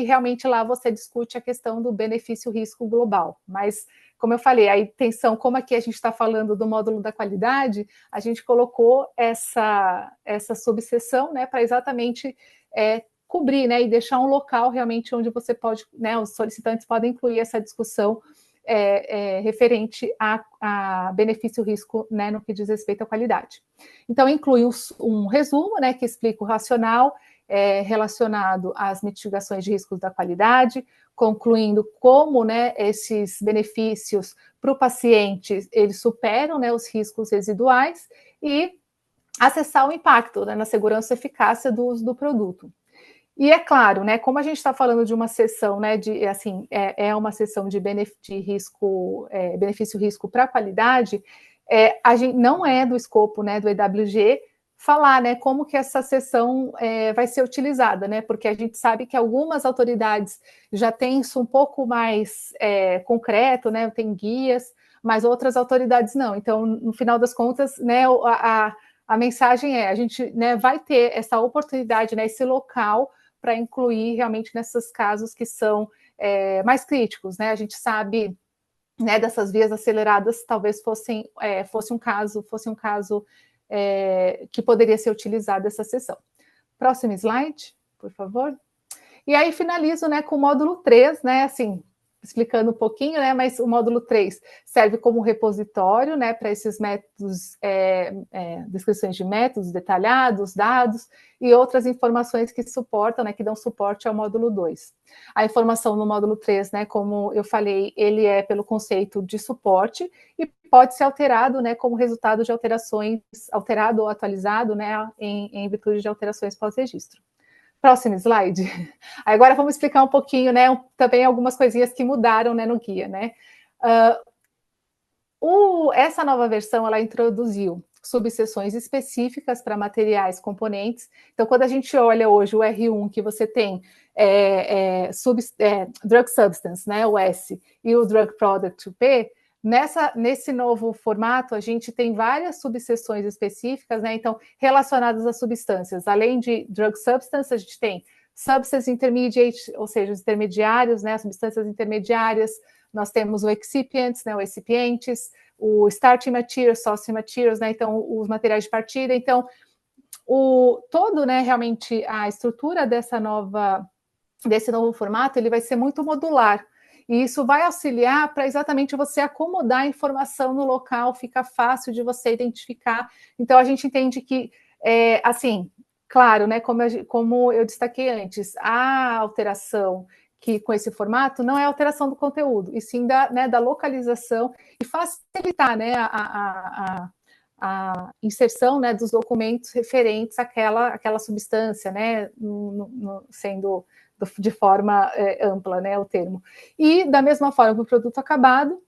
realmente lá você discute a questão do benefício-risco global. Mas, como eu falei, a intenção, como aqui a gente está falando do módulo da qualidade, a gente colocou essa subseção, né, para exatamente cobrir, né, e deixar um local realmente onde você pode, né, os solicitantes podem incluir essa discussão referente a benefício-risco, né, no que diz respeito à qualidade. Então, inclui um resumo, né, que explica o racional relacionado às mitigações de riscos da qualidade, concluindo como, né, esses benefícios para o paciente, eles superam, né, os riscos residuais, e acessar o impacto, né, na segurança e eficácia do uso do produto. E é claro, né, como a gente está falando de uma sessão, né, uma sessão de benefício-risco para a qualidade, a gente não é do escopo, né, do EWG falar, né, como que essa sessão vai ser utilizada, né, porque a gente sabe que algumas autoridades já têm isso um pouco mais concreto, né, tem guias, mas outras autoridades não. Então, no final das contas, né, a mensagem a gente, né, vai ter essa oportunidade, né, esse local para incluir realmente nesses casos que são mais críticos, né? A gente sabe, né, dessas vias aceleradas, talvez fosse um caso que poderia ser utilizado essa sessão. Próximo slide, por favor. E aí finalizo, né, com o módulo 3, né, assim, explicando um pouquinho, né, mas o módulo 3 serve como repositório, né, para esses métodos, descrições de métodos detalhados, dados e outras informações que suportam, né, que dão suporte ao módulo 2. A informação no módulo 3, né, como eu falei, ele é pelo conceito de suporte e pode ser alterado, né, como resultado de alterado ou atualizado, né, em virtude de alterações pós-registro. Próximo slide. Agora vamos explicar um pouquinho, né, também algumas coisinhas que mudaram, né, no guia, né. Essa nova versão, ela introduziu subseções específicas para materiais componentes. Então, quando a gente olha hoje o R1, que você tem Drug Substance, né, o S, e o Drug Product, o P, nesse novo formato, a gente tem várias subseções específicas, né? Então, relacionadas a substâncias. Além de drug substance, a gente tem substance intermediate, ou seja, os intermediários, né? As substâncias intermediárias. Nós temos o excipients, né? Os recipientes, o starting materials, source materials, né? Então, os materiais de partida. Então, né? Realmente, a estrutura desse novo formato, ele vai ser muito modular. E isso vai auxiliar para exatamente você acomodar a informação no local, fica fácil de você identificar. Então, a gente entende que, assim, claro, né, como eu destaquei antes, a alteração que com esse formato não é alteração do conteúdo, e sim da localização e facilitar, né, a inserção, né, dos documentos referentes àquela substância, né, sendo de forma ampla, né, o termo. E, da mesma forma, o produto acabado,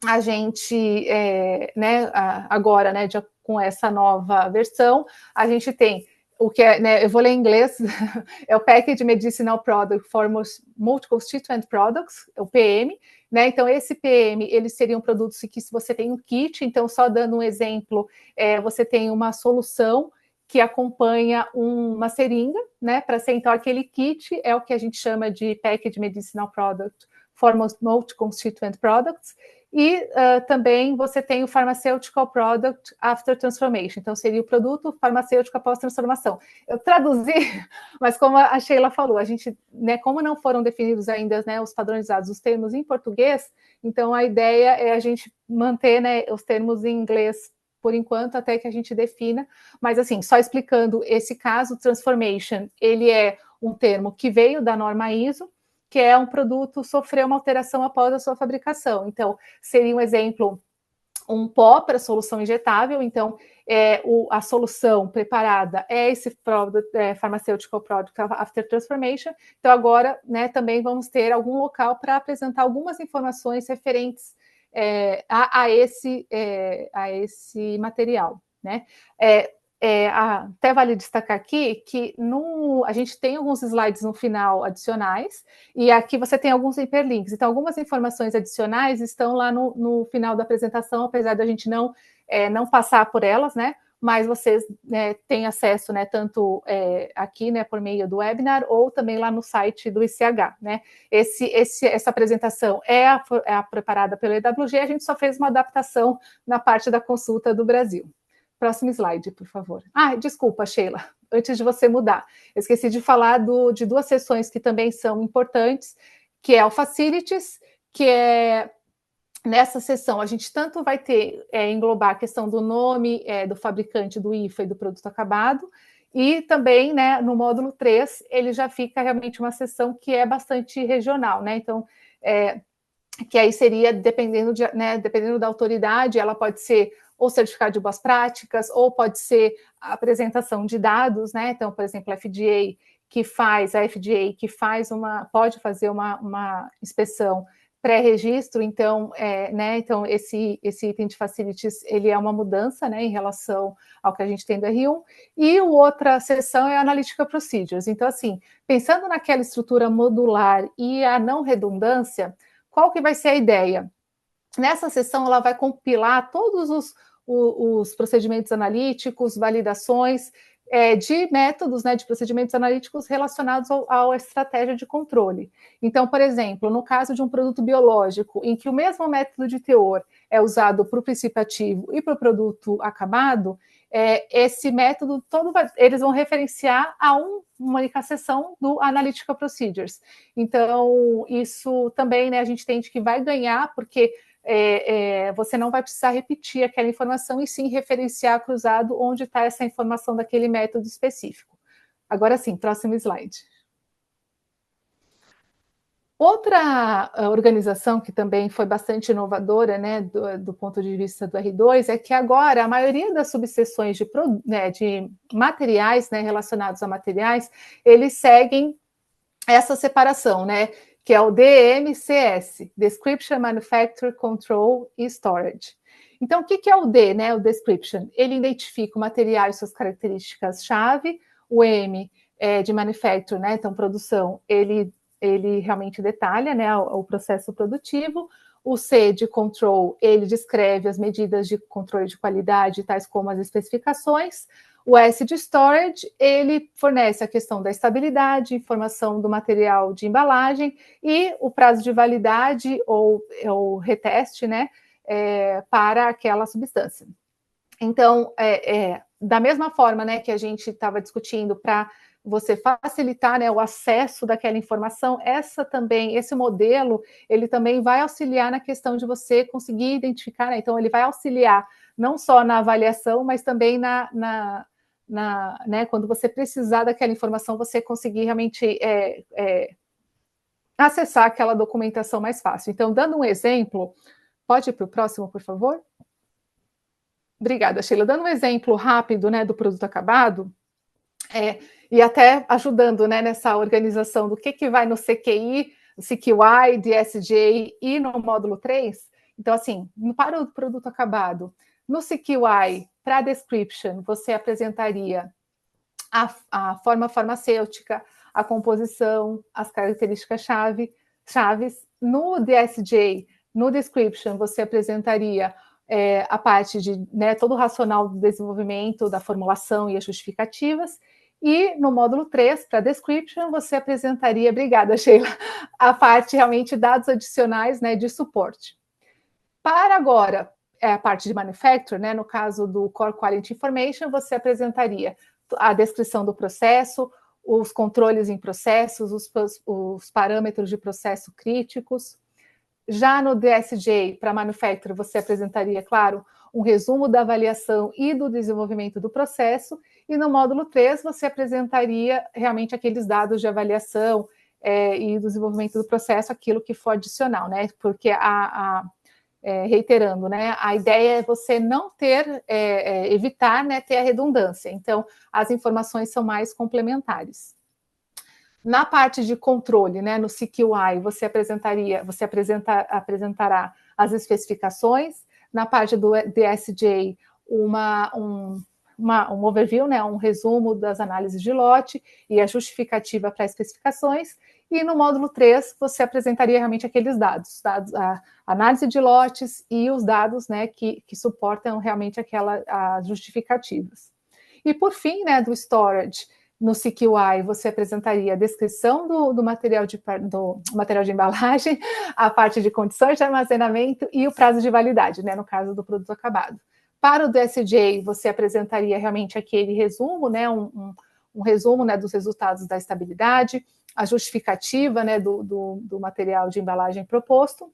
a gente, né, agora, né, com essa nova versão, a gente tem o que é, né, eu vou ler em inglês, é o Packaged Medicinal Product for Multi-Constituent Products, o PM, né? Então, esse PM, eles seriam produtos que, se você tem um kit, então, só dando um exemplo, você tem uma solução que acompanha uma seringa, né? Para ser, então, aquele kit é o que a gente chama de Packaged Medicinal Product for Multi-Constituent Products. E também você tem o Pharmaceutical Product After Transformation, então seria o produto farmacêutico após transformação. Eu traduzi, mas como a Sheila falou, a gente, né, como não foram definidos ainda, né, os padronizados, os termos em português, então a ideia é a gente manter, né, os termos em inglês por enquanto, até que a gente defina, mas assim, só explicando esse caso, Transformation, ele é um termo que veio da norma ISO, que é um produto sofreu uma alteração após a sua fabricação. Então, seria um exemplo, um pó para solução injetável. Então, a solução preparada é esse Pharmaceutical Product After Transformation. Então, agora, né, também vamos ter algum local para apresentar algumas informações referentes a esse material, né? Até vale destacar aqui que a gente tem alguns slides no final adicionais, e aqui você tem alguns hiperlinks. Então, algumas informações adicionais estão lá no final da apresentação, apesar de a gente não passar por elas, né? Mas vocês, né, têm acesso, né, tanto aqui, né, por meio do webinar, ou também lá no site do ICH, né? Essa apresentação é preparada pelo EWG, a gente só fez uma adaptação na parte da consulta do Brasil. Próximo slide, por favor. Desculpa, Sheila, antes de você mudar. Eu esqueci de falar de duas sessões que também são importantes, que é o Facilities, que é... Nessa sessão, a gente tanto vai ter, englobar a questão do nome do fabricante, do IFA e do produto acabado, e também, né, no módulo 3, ele já fica realmente uma sessão que é bastante regional, né? Então, que aí seria, dependendo da autoridade, ela pode ser ou certificado de boas práticas, ou pode ser a apresentação de dados, né? Então, por exemplo, a FDA que faz pode fazer uma inspeção pré-registro, então, né? Então, esse item de facilities, ele é uma mudança, né, em relação ao que a gente tem do R1, e a outra seção é a Analytical Procedures. Então, assim, pensando naquela estrutura modular e a não redundância, qual que vai ser a ideia? Nessa sessão, ela vai compilar todos os procedimentos analíticos, validações de métodos, né, de procedimentos analíticos relacionados à estratégia de controle. Então, por exemplo, no caso de um produto biológico, em que o mesmo método de teor é usado para o princípio ativo e para o produto acabado, esse método todo eles vão referenciar a uma única seção do Analytical Procedures. Então, isso também, né, a gente entende que vai ganhar, porque você não vai precisar repetir aquela informação e sim referenciar cruzado onde está essa informação daquele método específico. Agora sim, próximo slide. Outra organização que também foi bastante inovadora, né, do ponto de vista do R2, é que agora a maioria das subseções de materiais, né, relacionados a materiais, eles seguem essa separação, né, que é o DMCS, Description, Manufacture, Control e Storage. Então, o que é o D, né, o Description? Ele identifica o material e suas características-chave, o M de Manufacture, né, então produção, ele realmente detalha, né, o processo produtivo. O C de Control, ele descreve as medidas de controle de qualidade, tais como as especificações. O S de Storage, ele fornece a questão da estabilidade, informação do material de embalagem e o prazo de validade ou reteste, né, para aquela substância. Então, da mesma forma, né, que a gente estava discutindo para você facilitar, né, o acesso daquela informação, esse modelo, ele também vai auxiliar na questão de você conseguir identificar, né? Então, ele vai auxiliar não só na avaliação, mas também né, quando você precisar daquela informação, você conseguir realmente acessar aquela documentação mais fácil. Então, dando um exemplo, pode ir para o próximo, por favor? Obrigada, Sheila. Dando um exemplo rápido, né, do produto acabado, e até ajudando, né, nessa organização do que vai no CQI, CQI, DSJ e no módulo 3. Então, assim, para o produto acabado, no CQI, para a description, você apresentaria a forma farmacêutica, a composição, as características chaves. No DSJ, no description, você apresentaria a parte de, né, todo o racional do desenvolvimento, da formulação e as justificativas. E no módulo 3, para description, você apresentaria, obrigada, Sheila, a parte realmente dados adicionais, né, de suporte. Para agora, a parte de manufacture, né, no caso do Core Quality Information, você apresentaria a descrição do processo, os controles em processos, os parâmetros de processo críticos. Já no DSJ, para manufacture, você apresentaria, claro, um resumo da avaliação e do desenvolvimento do processo, e no módulo 3 você apresentaria realmente aqueles dados de avaliação e do desenvolvimento do processo, aquilo que for adicional, né? Porque reiterando, né? A ideia é você não ter, evitar, né, ter a redundância. Então, as informações são mais complementares. Na parte de controle, né, no CQI, você apresentará as especificações. Na parte do DSJ, um overview, né, um resumo das análises de lote e a justificativa para especificações. E no módulo 3, você apresentaria realmente aqueles dados, a análise de lotes e os dados, né, que suportam realmente as justificativas. E por fim, né, do storage, no CQI, você apresentaria a descrição do material de embalagem, a parte de condições de armazenamento e o prazo de validade, né, no caso do produto acabado. Para o DSJ, você apresentaria realmente aquele resumo, né, um resumo, né, dos resultados da estabilidade, a justificativa, né, do material de embalagem proposto.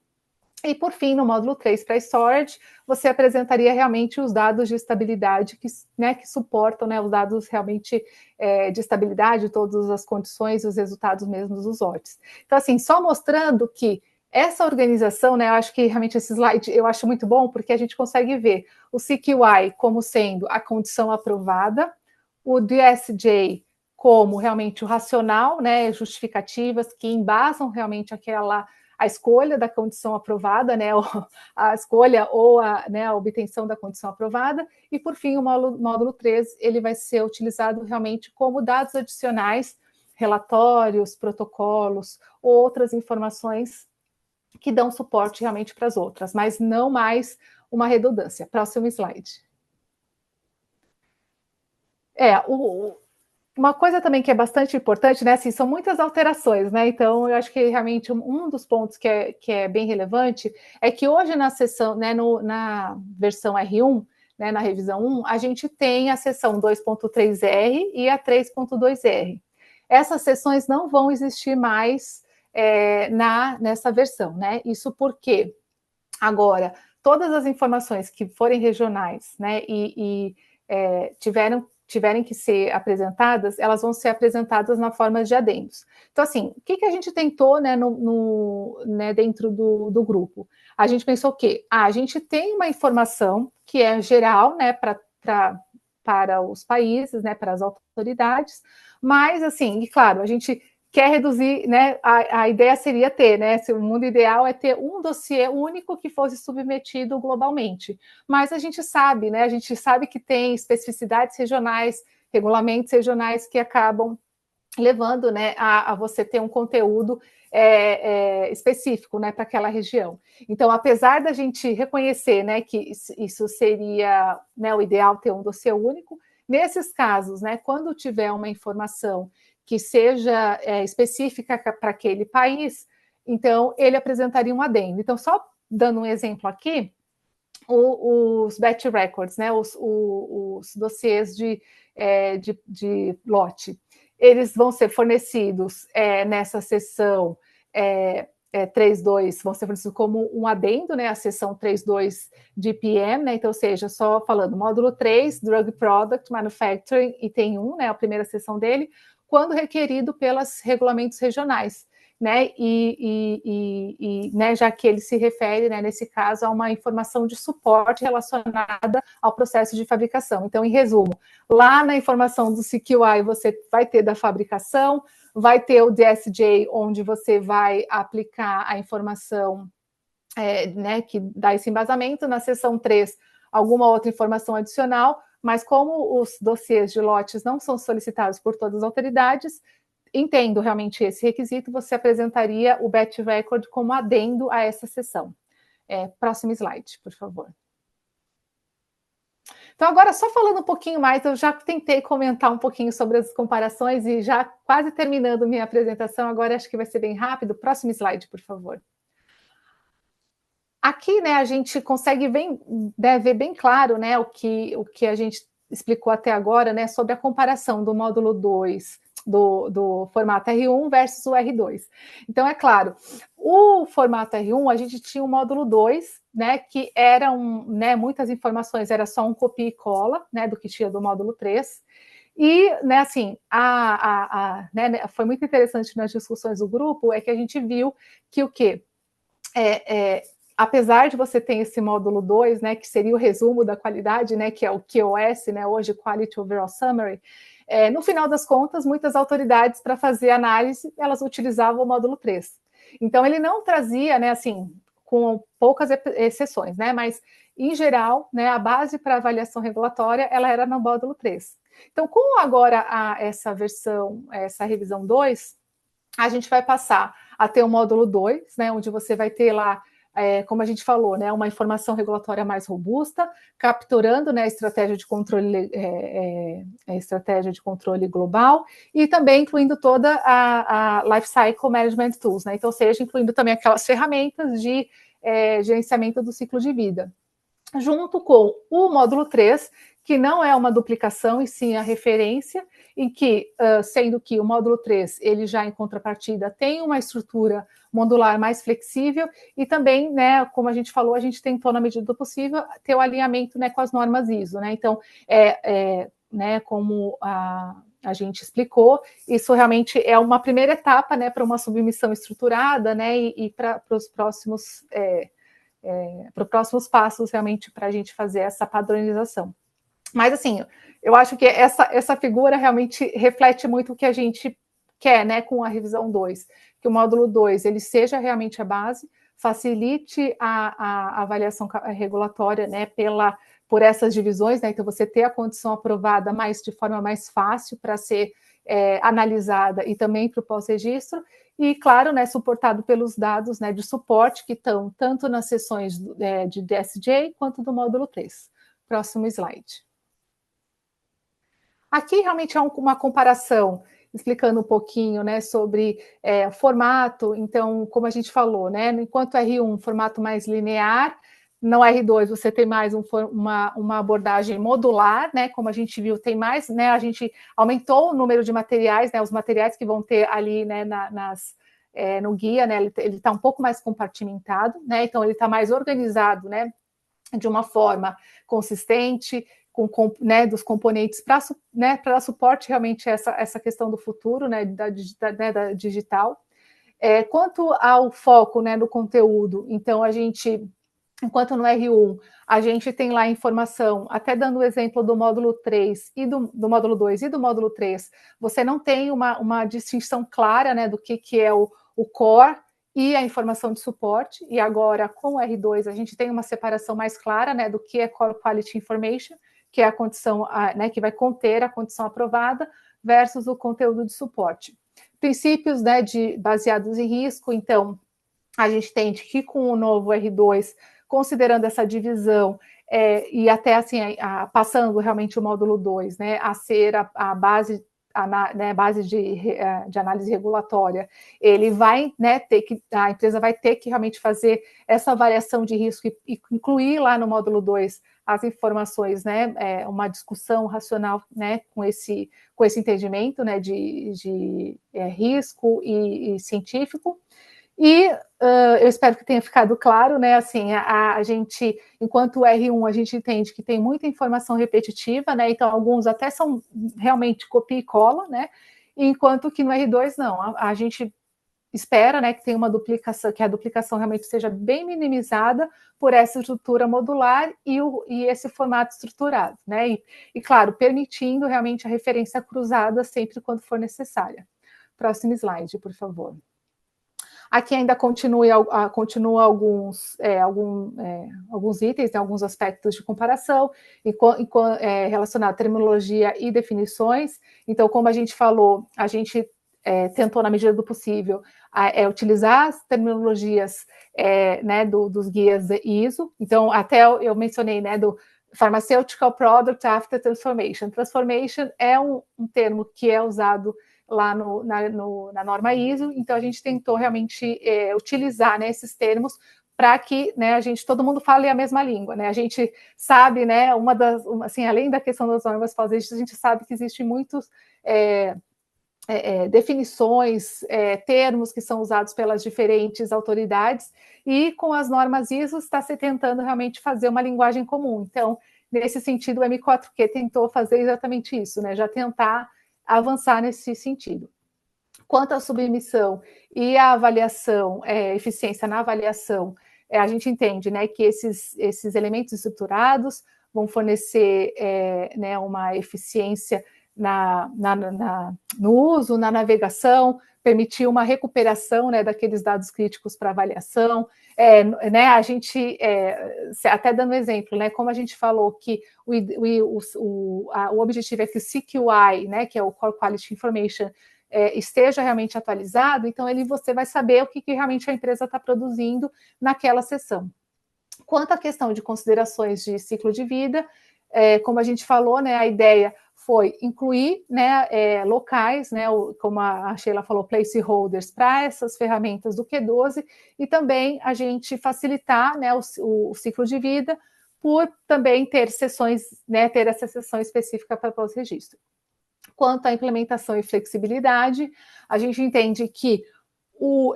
E, por fim, no módulo 3, para storage, você apresentaria realmente os dados de estabilidade que suportam, né, os dados realmente de estabilidade, todas as condições e os resultados mesmos dos lotes. Então, assim, só mostrando que essa organização, né, eu acho que realmente esse slide eu acho muito bom, porque a gente consegue ver o CQI como sendo a condição aprovada, o DSJ como realmente o racional, né, justificativas que embasam realmente a escolha da condição aprovada, né, a escolha ou a obtenção da condição aprovada, e por fim o módulo 3, ele vai ser utilizado realmente como dados adicionais, relatórios, protocolos, outras informações que dão suporte realmente para as outras, mas não mais uma redundância. Próximo slide. Uma coisa também que é bastante importante, né, assim, são muitas alterações, né, então eu acho que realmente um dos pontos que é bem relevante é que hoje na seção, né, na versão R1, né, na revisão 1, a gente tem a seção 2.3R e a 3.2R. Essas seções não vão existir mais nessa versão, né, isso porque agora todas as informações que forem regionais, né, e tiverem que ser apresentadas, elas vão ser apresentadas na forma de adendos. Então, assim, o que a gente tentou, né, dentro do grupo? A gente pensou o quê? A gente tem uma informação que é geral, né, para os países, né, para as autoridades, mas, assim, e claro, a gente quer reduzir, né, a ideia seria ter, né, se o mundo ideal é ter um dossiê único que fosse submetido globalmente, mas a gente sabe, né, que tem especificidades regionais, regulamentos regionais que acabam levando, né, a você ter um conteúdo específico, né, para aquela região. Então, apesar da gente reconhecer, né, que isso seria, né, o ideal ter um dossiê único, nesses casos, né, quando tiver uma informação que seja específica para aquele país, então ele apresentaria um adendo. Então, só dando um exemplo aqui, os batch records, né, os dossiês de lote, eles vão ser fornecidos nessa seção 3.2, vão ser fornecidos como um adendo, né, a seção 3.2 de PM, né, então, ou seja, só falando, módulo 3, Drug Product Manufacturing, item 1, né, a primeira seção dele, quando requerido pelos regulamentos regionais, né, né, já que ele se refere, né, nesse caso, a uma informação de suporte relacionada ao processo de fabricação. Então, em resumo, lá na informação do CQI você vai ter da fabricação, vai ter o DSJ, onde você vai aplicar a informação né, que dá esse embasamento, na seção 3, alguma outra informação adicional, mas como os dossiês de lotes não são solicitados por todas as autoridades, entendo realmente esse requisito, você apresentaria o batch record como adendo a essa sessão. Próximo slide, por favor. Então, agora, só falando um pouquinho mais, eu já tentei comentar um pouquinho sobre as comparações e já quase terminando minha apresentação, agora acho que vai ser bem rápido. Próximo slide, por favor. Aqui, né, a gente consegue ver bem claro, né, o que a gente explicou até agora, né, sobre a comparação do módulo 2 do formato R1 versus o R2. Então, é claro, o formato R1, a gente tinha o módulo 2, né, que era muitas informações, era só um copia e cola, né, do que tinha do módulo 3. E, né, assim, né, foi muito interessante nas discussões do grupo, é que a gente viu que o quê? Apesar de você ter esse módulo 2, né, que seria o resumo da qualidade, né, que é o QoS, né, hoje Quality Overall Summary, no final das contas, muitas autoridades, para fazer análise, elas utilizavam o módulo 3. Então, ele não trazia, né, assim, com poucas exceções, né, mas, em geral, né, a base para avaliação regulatória, ela era no módulo 3. Então, com agora essa revisão 2, a gente vai passar a ter o módulo 2, né, onde você vai ter lá, como a gente falou, né, uma informação regulatória mais robusta, capturando, né, a estratégia de controle global e também incluindo toda a Life Cycle Management Tools, né, então, seja incluindo também aquelas ferramentas de gerenciamento do ciclo de vida, junto com o módulo 3, que não é uma duplicação, e sim a referência, em que, sendo que o módulo 3, ele já em contrapartida tem uma estrutura modular mais flexível, e também, né, como a gente falou, a gente tentou, na medida do possível, ter o alinhamento, né, com as normas ISO, né, então, né, como a gente explicou, isso realmente é uma primeira etapa, né, para uma submissão estruturada, né, e para os próximos passos, realmente, para a gente fazer essa padronização. Mas, assim, eu acho que essa figura realmente reflete muito o que a gente quer, né, com a revisão 2, que o módulo 2, ele seja realmente a base, facilite a avaliação regulatória, né, por essas divisões, né, então você ter a condição aprovada de forma mais fácil para ser analisada e também para o pós-registro, e, claro, né, suportado pelos dados, né, de suporte que estão tanto nas sessões de DSJ quanto do módulo 3. Próximo slide. Aqui realmente é uma comparação, explicando um pouquinho, né, sobre formato. Então, como a gente falou, né, enquanto R1, formato mais linear, no R2 você tem mais uma abordagem modular, né, como a gente viu, tem mais, né, a gente aumentou o número de materiais, né, os materiais que vão ter ali, né, no guia, né, ele está um pouco mais compartimentado, né, então ele está mais organizado, né, de uma forma consistente, né, dos componentes para dar suporte realmente a essa questão do futuro, né, da digital. Quanto ao foco, né, no conteúdo, então a gente, enquanto no R1, a gente tem lá informação, até dando o exemplo do módulo 3 e do módulo 2 e do módulo 3, você não tem uma distinção clara, né, do que é o core e a informação de suporte, e agora com o R2 a gente tem uma separação mais clara, né, do que é Core Quality Information, que é a condição, né, que vai conter a condição aprovada, versus o conteúdo de suporte. Princípios, né, baseados em risco, então, a gente entende que com o novo R2, considerando essa divisão, e até assim, passando realmente o módulo 2, né, a ser a base, né, base de análise regulatória, ele vai, né, a empresa vai ter que realmente fazer essa avaliação de risco e incluir lá no módulo 2 as informações, né, uma discussão racional, né, com esse entendimento, né, de risco e científico. E eu espero que tenha ficado claro, né, assim, a gente, enquanto o R1, a gente entende que tem muita informação repetitiva, né, então alguns até são realmente copia e cola, né, enquanto que no R2 não, a gente espera, né, que tenha uma duplicação, que a duplicação realmente seja bem minimizada por essa estrutura modular e esse formato estruturado, né, e claro, permitindo realmente a referência cruzada sempre quando for necessária. Próximo slide, por favor. Aqui ainda continua alguns itens, tem alguns aspectos de comparação relacionados à terminologia e definições. Então, como a gente falou, a gente tentou, na medida do possível, utilizar as terminologias né, dos guias ISO. Então, até eu mencionei, né, do Pharmaceutical Product After Transformation. Transformation é um termo que é usado lá na norma ISO, então a gente tentou realmente utilizar, né, esses termos para que, né, todo mundo fale a mesma língua, né? A gente sabe, né, assim, além da questão das normas pós-registro, a gente sabe que existem muitos definições, termos que são usados pelas diferentes autoridades, e com as normas ISO está se tentando realmente fazer uma linguagem comum. Então, nesse sentido, o M4Q tentou fazer exatamente isso, né? Já tentar avançar nesse sentido. Quanto à submissão e à avaliação, eficiência na avaliação, a gente entende, né, que esses elementos estruturados vão fornecer né, uma eficiência no uso, na navegação, permitir uma recuperação, né, daqueles dados críticos para avaliação. Né, a gente, até dando exemplo, né, como a gente falou que o objetivo é que o CQI, né, que é o Core Quality Information, esteja realmente atualizado, então você vai saber o que realmente a empresa está produzindo naquela sessão. Quanto à questão de considerações de ciclo de vida, como a gente falou, né, a ideia foi incluir, né, locais, né, como a Sheila falou, placeholders para essas ferramentas do Q12, e também a gente facilitar, né, o ciclo de vida, por também ter sessões, né, ter essa sessão específica para pós-registro. Quanto à implementação e flexibilidade, a gente entende que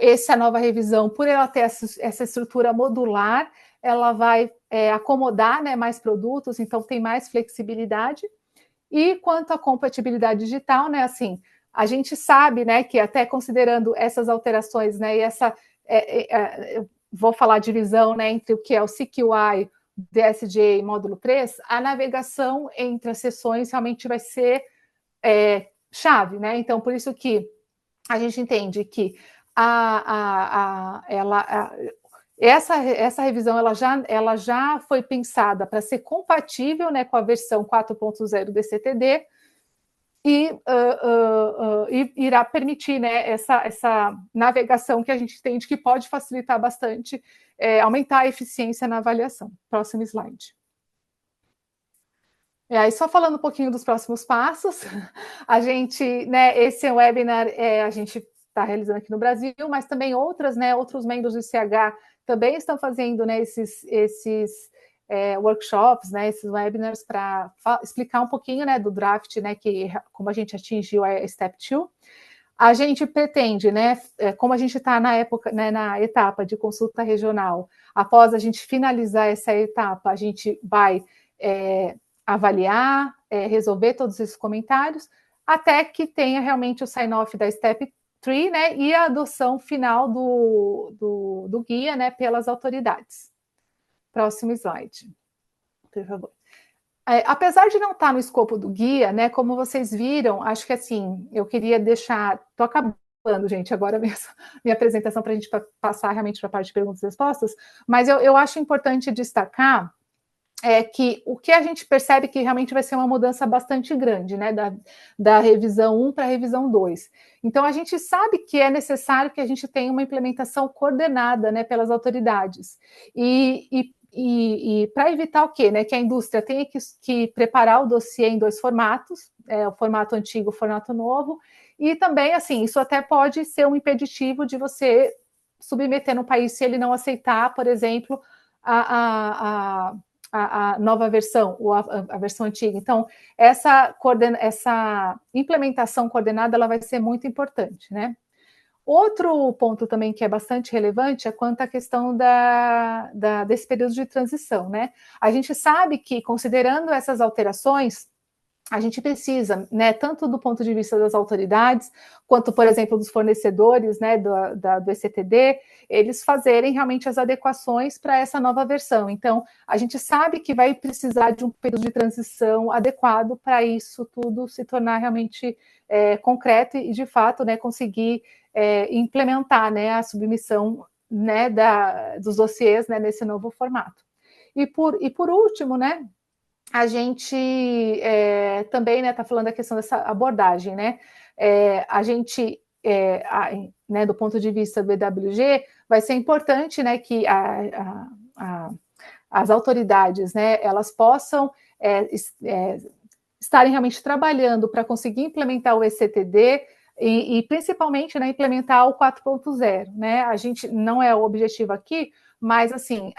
essa nova revisão, por ela ter essa estrutura modular, ela vai acomodar, né, mais produtos, então tem mais flexibilidade. E quanto à compatibilidade digital, né, assim, a gente sabe, né, que até considerando essas alterações, né, e eu vou falar a divisão, né, entre o que é o CQI, DSJ e módulo 3, a navegação entre as sessões realmente vai ser chave, né? Então, por isso que a gente entende que essa revisão ela já foi pensada para ser compatível, né, com a versão 4.0 do CTD e irá permitir, né, essa navegação que a gente entende que pode facilitar bastante, aumentar a eficiência na avaliação. Próximo slide. E aí, só falando um pouquinho dos próximos passos, a gente, né, esse webinar a gente está realizando aqui no Brasil, mas também outros membros do ICH também estão fazendo, né, esses workshops, né, esses webinars para explicar um pouquinho, né, do draft, né, que como a gente atingiu a Step 2. A gente pretende, né, como a gente está na época, né, na etapa de consulta regional, após a gente finalizar essa etapa, a gente vai avaliar, resolver todos esses comentários, até que tenha realmente o sign-off da Step 3, né, e a adoção final do guia, né, pelas autoridades. Próximo slide, por favor. Apesar de não estar no escopo do guia, né, como vocês viram, acho que assim, eu queria deixar, estou acabando, gente, agora mesmo, minha apresentação para a gente passar realmente para a parte de perguntas e respostas, mas eu acho importante destacar que o que a gente percebe que realmente vai ser uma mudança bastante grande, né, da revisão 1 para a revisão 2. Então, a gente sabe que é necessário que a gente tenha uma implementação coordenada, né, pelas autoridades. E para evitar o quê? Né, que a indústria tenha que preparar o dossiê em 2 formatos, o formato antigo e o formato novo, e também, assim, isso até pode ser um impeditivo de você submeter no país se ele não aceitar, por exemplo, a nova versão, ou a versão antiga. Então, essa implementação coordenada ela vai ser muito importante, né? Outro ponto também que é bastante relevante é quanto à questão desse período de transição, né? A gente sabe que, considerando essas alterações, a gente precisa, né, tanto do ponto de vista das autoridades, quanto, por exemplo, dos fornecedores, né, do ECTD, eles fazerem realmente as adequações para essa nova versão. Então, a gente sabe que vai precisar de um período de transição adequado para isso tudo se tornar realmente concreto e, de fato, né, conseguir implementar, né, a submissão, né, dos dossiês, né, nesse novo formato. E por último, né, a gente também está falando da questão dessa abordagem, né? A gente, né, do ponto de vista do EWG, vai ser importante, né, que as autoridades, né, elas possam estarem realmente trabalhando para conseguir implementar o ECTD e principalmente, né, implementar o 4.0, né? A gente não é o objetivo aqui, mas assim,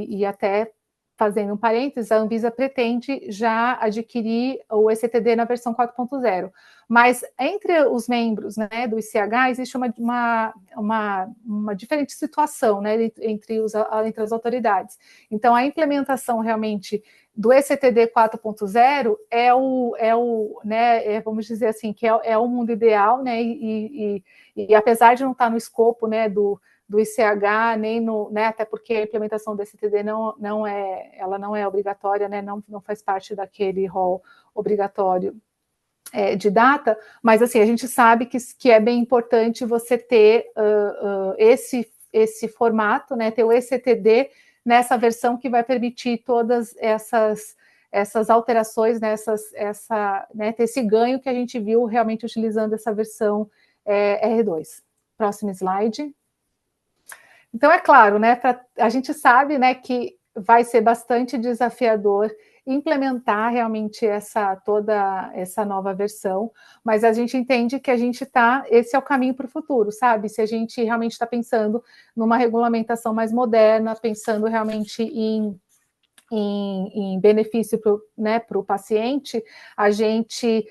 e até fazendo um parênteses, a Anvisa pretende já adquirir o ECTD na versão 4.0. Mas entre os membros, né, do ICH existe uma diferente situação, né, entre as autoridades. Então, a implementação realmente do ECTD 4.0 né, vamos dizer assim, que é o mundo ideal, né, e apesar de não estar no escopo, né, do ICH, nem né, até porque a implementação do ECTD não é obrigatória, né, não faz parte daquele rol obrigatório de data, mas assim, a gente sabe que é bem importante você ter esse formato, né, ter o ECTD nessa versão que vai permitir todas essas alterações, né, né, ter esse ganho que a gente viu realmente utilizando essa versão R2. Próximo slide. Então, é claro, né, a gente sabe, né, que vai ser bastante desafiador implementar realmente toda essa nova versão, mas a gente entende que esse é o caminho para o futuro, sabe? Se a gente realmente está pensando numa regulamentação mais moderna, pensando realmente em benefício para o paciente, a gente,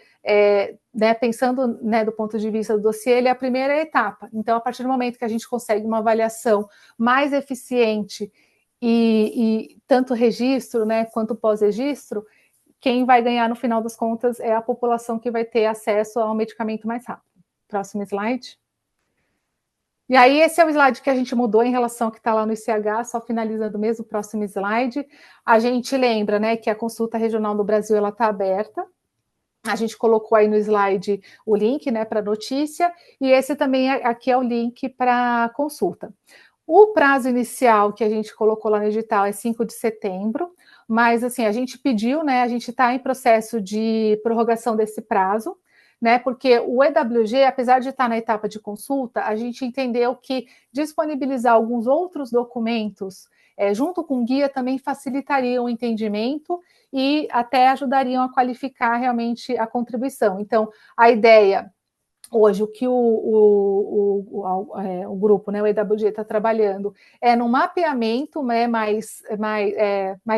né, pensando, né, do ponto de vista do dossiê, ele é a primeira etapa. Então, a partir do momento que a gente consegue uma avaliação mais eficiente e tanto registro, né, quanto pós-registro, quem vai ganhar no final das contas é a população que vai ter acesso ao medicamento mais rápido. Próximo slide. E aí, esse é o slide que a gente mudou em relação ao que está lá no ICH, só finalizando mesmo o próximo slide. A gente lembra, né, que a consulta regional do Brasil ela está aberta. A gente colocou aí no slide o link, né, para notícia, e esse também aqui é o link para consulta. O prazo inicial que a gente colocou lá no edital é 5 de setembro, mas assim, a gente pediu, né, a gente está em processo de prorrogação desse prazo, né, porque o EWG, apesar de estar na etapa de consulta, a gente entendeu que disponibilizar alguns outros documentos junto com o guia também facilitaria o entendimento e até ajudariam a qualificar realmente a contribuição. Então, a ideia hoje, o que o grupo, né, o EWG, está trabalhando é no mapeamento, né, mais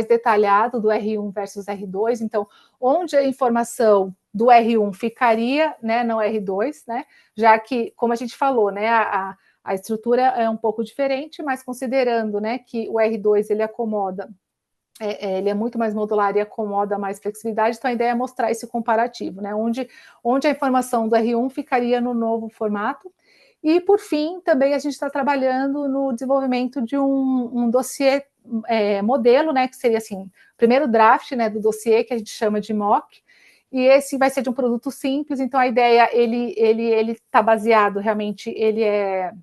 detalhado do R1 versus R2, então, onde a informação do R1 ficaria, né, no R2, né, já que, como a gente falou, né, a estrutura é um pouco diferente, mas considerando, né, que o R2 ele acomoda, ele é muito mais modular e acomoda mais flexibilidade, então a ideia é mostrar esse comparativo, né, onde a informação do R1 ficaria no novo formato. E, por fim, também a gente está trabalhando no desenvolvimento de um dossiê modelo, né, que seria assim, o primeiro draft, né, do dossiê, que a gente chama de mock, e esse vai ser de um produto simples, então a ideia, ele está baseado, realmente,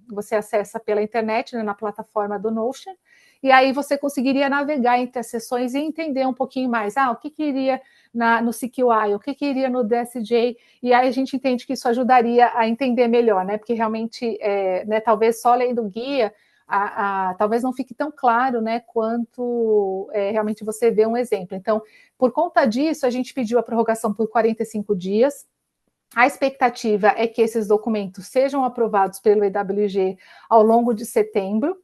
você acessa pela internet, né, na plataforma do Notion, e aí você conseguiria navegar entre as sessões e entender um pouquinho mais, o que iria no CQI, o que iria no DSJ, e aí a gente entende que isso ajudaria a entender melhor, né, porque realmente, né, talvez só lendo o guia, talvez não fique tão claro, né, quanto realmente você vê um exemplo. Então, por conta disso, a gente pediu a prorrogação por 45 dias. A expectativa é que esses documentos sejam aprovados pelo EWG ao longo de setembro,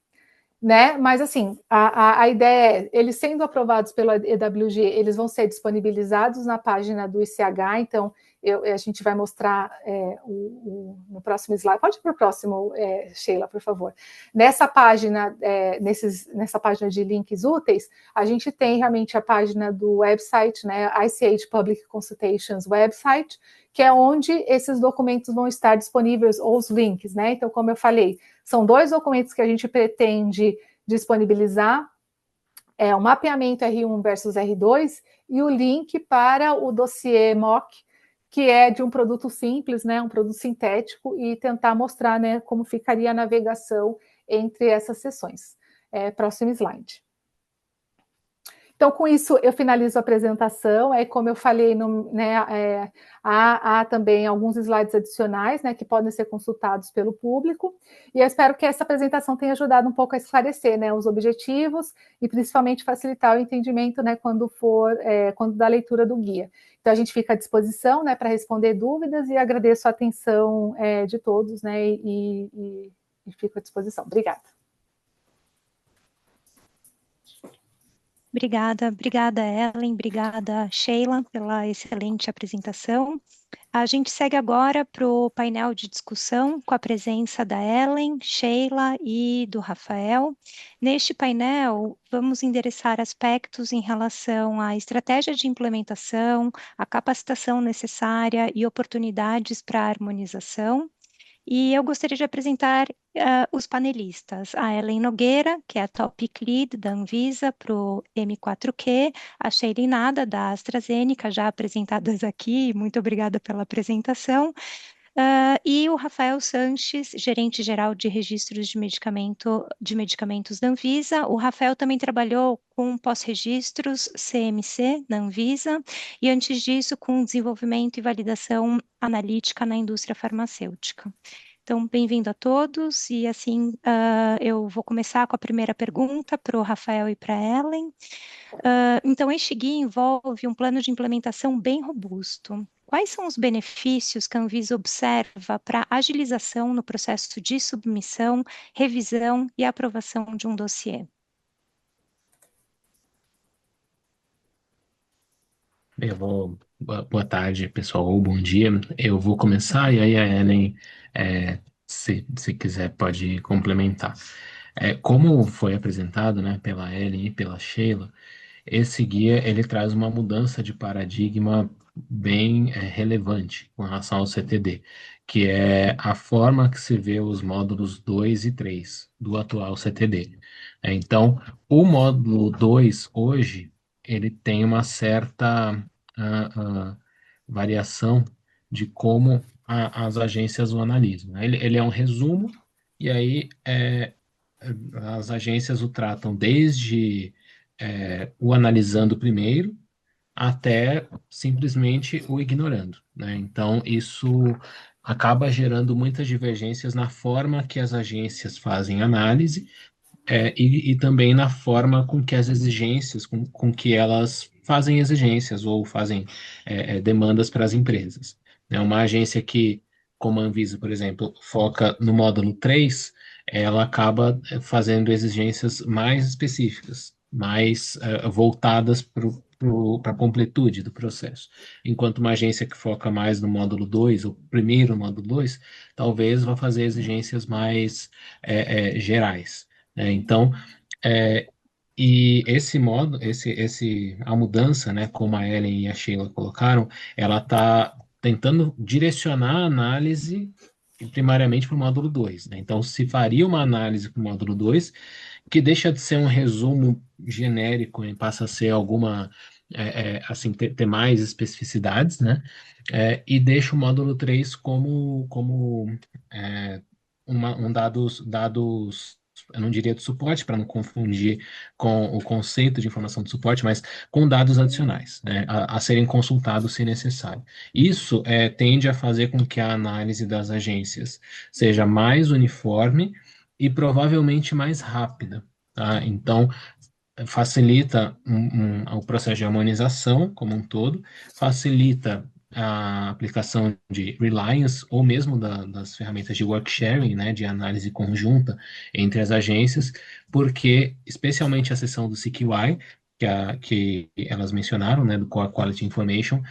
né? Mas, assim, a ideia é, eles sendo aprovados pelo EWG, eles vão ser disponibilizados na página do ICH, então, a gente vai mostrar no próximo slide. Pode ir para o próximo, Sheila, por favor. Nessa página, nessa página de links úteis, a gente tem realmente a página do website, né, ICH Public Consultations website, que é onde esses documentos vão estar disponíveis, ou os links, né? Então, como eu falei, são 2 documentos que a gente pretende disponibilizar, o mapeamento R1 versus R2 e o link para o dossiê MOC, que é de um produto simples, né, um produto sintético, e tentar mostrar, né, como ficaria a navegação entre essas sessões. Próximo slide. Então, com isso, eu finalizo a apresentação. Como eu falei, há também alguns slides adicionais, né, que podem ser consultados pelo público, e eu espero que essa apresentação tenha ajudado um pouco a esclarecer, né, os objetivos e principalmente facilitar o entendimento, né, quando da leitura do guia. Então, a gente fica à disposição, né, para responder dúvidas, e agradeço a atenção de todos, né, e fico à disposição. Obrigada. Obrigada, Ellen, obrigada, Sheila, pela excelente apresentação. A gente segue agora para o painel de discussão com a presença da Ellen, Sheila e do Rafael. Neste painel, vamos endereçar aspectos em relação à estratégia de implementação, a capacitação necessária e oportunidades para a harmonização. E eu gostaria de apresentar os panelistas, a Ellen Nogueira, que é a Topic Lead da Anvisa para o M4Q, a Sheila Nada, da AstraZeneca, já apresentadas aqui, muito obrigada pela apresentação, e o Rafael Sanches, gerente-geral de registros de medicamentos da Anvisa. O Rafael também trabalhou com pós-registros CMC na Anvisa, e antes disso com desenvolvimento e validação analítica na indústria farmacêutica. Então, bem-vindo a todos, e assim, eu vou começar com a primeira pergunta para o Rafael e para a Ellen. Então, este guia envolve um plano de implementação bem robusto. Quais são os benefícios que a Anvisa observa para agilização no processo de submissão, revisão e aprovação de um dossiê? Boa tarde, pessoal, ou bom dia. Eu vou começar e aí a Ellen, se quiser, pode complementar. Como foi apresentado, né, pela Ellen e pela Sheila, esse guia ele traz uma mudança de paradigma bem relevante com relação ao CTD, que é a forma que se vê os módulos 2 e 3 do atual CTD. Então, o módulo 2 hoje, ele tem uma certa variação de como as agências o analisam, né? Ele é um resumo, e aí as agências o tratam desde o analisando primeiro, até simplesmente o ignorando, né? Então, isso acaba gerando muitas divergências na forma que as agências fazem análise, e também na forma com que as exigências, com que elas fazem exigências ou fazem demandas para as empresas. Uma agência que, como a Anvisa, por exemplo, foca no módulo 3, ela acaba fazendo exigências mais específicas, mais voltadas para a completude do processo. Enquanto uma agência que foca mais no módulo 2, ou primeiro módulo 2, talvez vá fazer exigências mais gerais. Então, e esse modo, a mudança, né, como a Ellen e a Sheila colocaram, ela está tentando direcionar a análise primariamente para o módulo 2, né? Então, se faria uma análise para o módulo 2, que deixa de ser um resumo genérico e passa a ser alguma, assim, ter mais especificidades, né? E deixa o módulo 3 como dados, eu não diria de suporte, para não confundir com o conceito de informação de suporte, mas com dados adicionais, né, a serem consultados se necessário. Isso tende a fazer com que a análise das agências seja mais uniforme e provavelmente mais rápida, tá? Então, facilita o processo de harmonização como um todo, facilita a aplicação de reliance ou mesmo das ferramentas de work sharing, né, de análise conjunta entre as agências, porque especialmente a seção do CQI, que elas mencionaram, né, do Core Quality Information,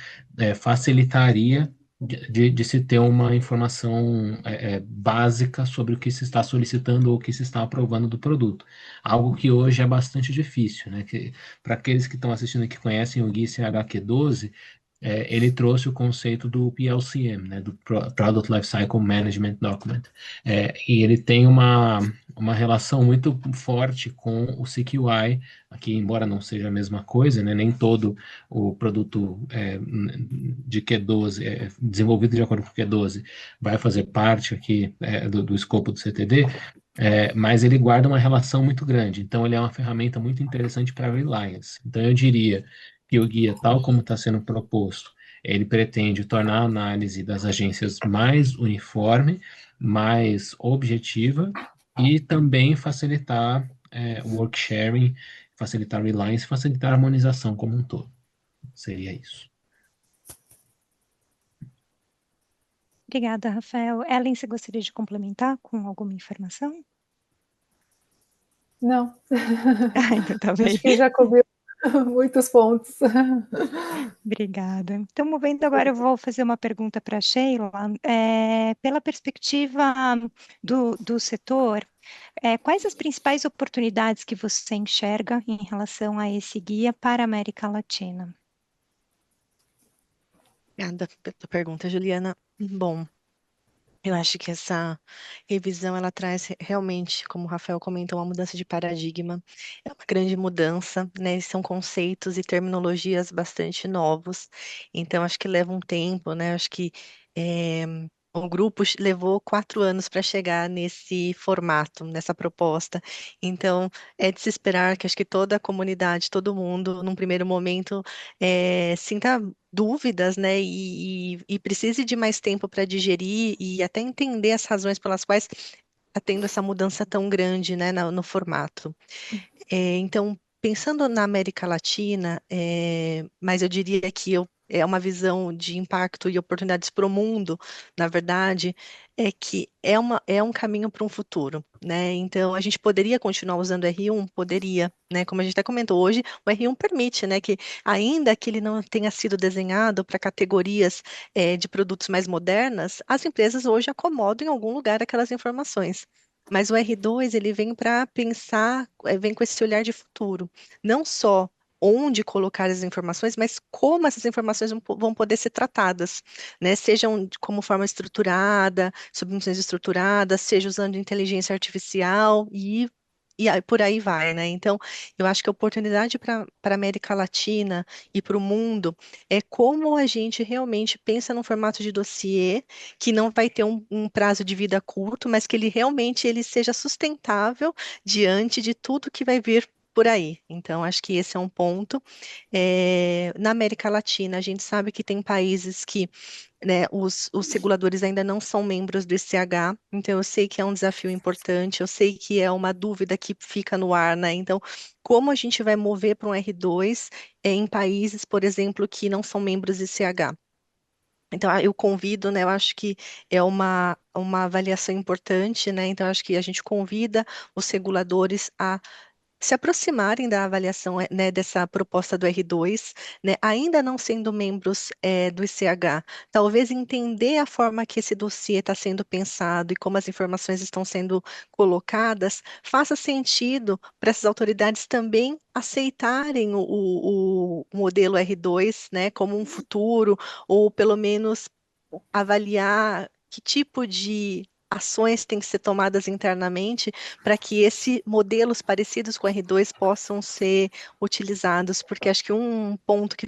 facilitaria de se ter uma informação básica sobre o que se está solicitando ou o que se está aprovando do produto. Algo que hoje é bastante difícil, né? Que, para aqueles que estão assistindo e que conhecem o GUI CHQ12, ele trouxe o conceito do PLCM, né? Do Product Lifecycle Management Document. E ele tem uma relação muito forte com o CQI, aqui, embora não seja a mesma coisa, né? Nem todo o produto de Q12, desenvolvido de acordo com o Q12, vai fazer parte aqui do escopo do CTD, mas ele guarda uma relação muito grande. Então, ele é uma ferramenta muito interessante para Reliance. Então, eu diria que o guia, tal como está sendo proposto, ele pretende tornar a análise das agências mais uniforme, mais objetiva e também facilitar o work sharing, facilitar o Reliance, facilitar a harmonização como um todo. Seria isso. Obrigada, Rafael. Ellen, você gostaria de complementar com alguma informação? Não. Então tá bem. Acho que já cobriu muitos pontos. Obrigada. Então, movendo agora, eu vou fazer uma pergunta para a Sheila. Pela perspectiva do setor, quais as principais oportunidades que você enxerga em relação a esse guia para a América Latina? Obrigada pela pergunta, Juliana. Bom, eu acho que essa revisão ela traz realmente, como o Rafael comentou, uma mudança de paradigma. É uma grande mudança, né? São conceitos e terminologias bastante novos. Então, acho que leva um tempo, né? Acho que o grupo levou 4 anos para chegar nesse formato, nessa proposta. Então, é de se esperar que acho que toda a comunidade, todo mundo, num primeiro momento, sinta dúvidas, né, e precise de mais tempo para digerir e até entender as razões pelas quais está tendo essa mudança tão grande, né, no formato. Então, pensando na América Latina, mas eu diria que é uma visão de impacto e oportunidades para o mundo, na verdade, é que é um caminho para um futuro, né? Então, a gente poderia continuar usando o R1? Poderia, né? Como a gente até comentou hoje, o R1 permite, né, que ainda que ele não tenha sido desenhado para categorias, de produtos mais modernas, as empresas hoje acomodam em algum lugar aquelas informações. Mas o R2, ele vem para pensar, vem com esse olhar de futuro. Não só onde colocar as informações, mas como essas informações vão poder ser tratadas, né? Sejam como forma estruturada, submissões estruturadas, seja usando inteligência artificial e por aí vai, né? Então, eu acho que a oportunidade para a América Latina e para o mundo é como a gente realmente pensa num formato de dossiê que não vai ter um prazo de vida curto, mas que ele realmente ele seja sustentável diante de tudo que vai vir por aí. Então, acho que esse é um ponto. Na América Latina, a gente sabe que tem países que, né, os reguladores ainda não são membros do ICH, então eu sei que é um desafio importante, eu sei que é uma dúvida que fica no ar, né? Então, como a gente vai mover para um R2 em países, por exemplo, que não são membros do ICH? Então, eu convido, né? Eu acho que é uma avaliação importante, né? Então, eu acho que a gente convida os reguladores a se aproximarem da avaliação, né, dessa proposta do R2, né, ainda não sendo membros, do ICH, talvez entender a forma que esse dossiê está sendo pensado e como as informações estão sendo colocadas, faça sentido para essas autoridades também aceitarem o modelo R2, né, como um futuro, ou pelo menos avaliar que tipo de ações têm que ser tomadas internamente para que esses modelos parecidos com o R2 possam ser utilizados, porque acho que um ponto que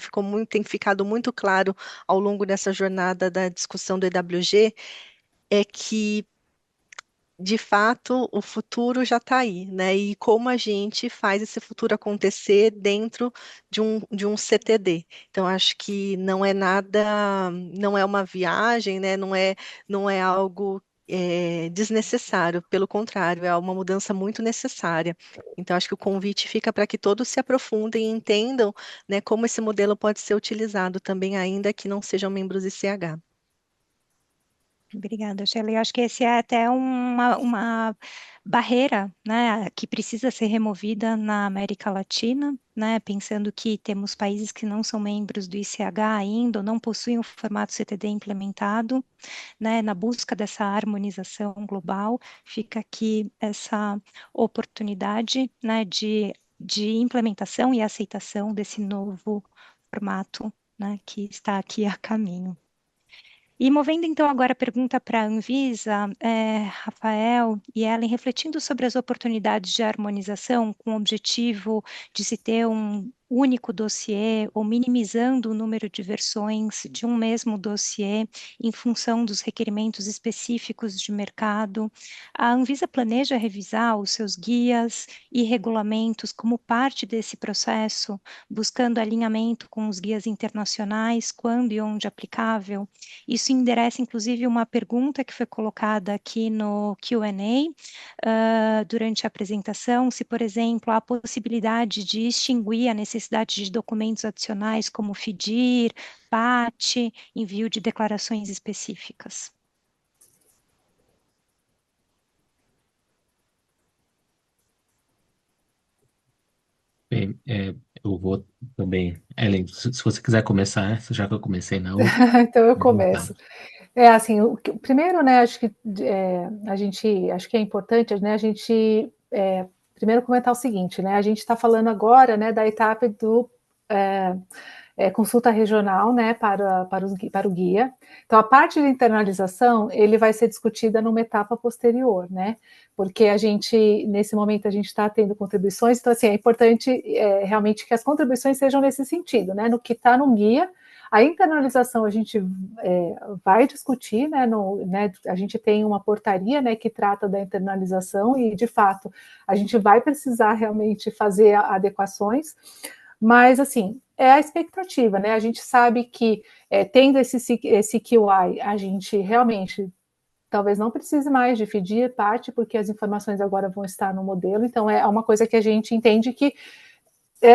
tem ficado muito claro ao longo dessa jornada da discussão do EWG é que de fato, o futuro já está aí, né? E como a gente faz esse futuro acontecer dentro de um CTD. Então, acho que não é nada, não é uma viagem, né? Não é algo desnecessário, pelo contrário, é uma mudança muito necessária. Então, acho que o convite fica para que todos se aprofundem e entendam, né, como esse modelo pode ser utilizado também, ainda que não sejam membros ICH. Obrigada, Shelley. Eu acho que esse é até uma barreira, né, que precisa ser removida na América Latina, né, pensando que temos países que não são membros do ICH ainda, ou não possuem o formato CTD implementado, né, na busca dessa harmonização global, fica aqui essa oportunidade, né, de implementação e aceitação desse novo formato, né, que está aqui a caminho. E movendo então agora a pergunta para a Anvisa, Rafael e Ellen, refletindo sobre as oportunidades de harmonização com o objetivo de se ter um único dossiê ou minimizando o número de versões de um mesmo dossiê em função dos requerimentos específicos de mercado, a Anvisa planeja revisar os seus guias e regulamentos como parte desse processo, buscando alinhamento com os guias internacionais, quando e onde aplicável? Isso endereça, inclusive, uma pergunta que foi colocada aqui no Q&A durante a apresentação, se, por exemplo, há a possibilidade de extinguir a necessidade de documentos adicionais como FDIR, PAT, envio de declarações específicas. Bem, eu vou também. Ellen, se você quiser começar, já que eu comecei na outra. Então eu fique à começo. vontade. Assim, primeiro, né, acho que acho que é importante, né, a gente primeiro comentar o seguinte, né, a gente está falando agora, né, da etapa do consulta regional, né, para o guia. Então, a parte de internalização, ele vai ser discutida numa etapa posterior, né, porque a gente, nesse momento, a gente está tendo contribuições, então, assim, é importante realmente que as contribuições sejam nesse sentido, né, no que está no guia. A internalização a gente vai discutir, né, a gente tem uma portaria, né, que trata da internalização e, de fato, a gente vai precisar realmente fazer adequações, mas, assim, é a expectativa, né, a gente sabe que tendo esse QI, a gente realmente talvez não precise mais de FDIR, parte, porque as informações agora vão estar no modelo, então é uma coisa que a gente entende que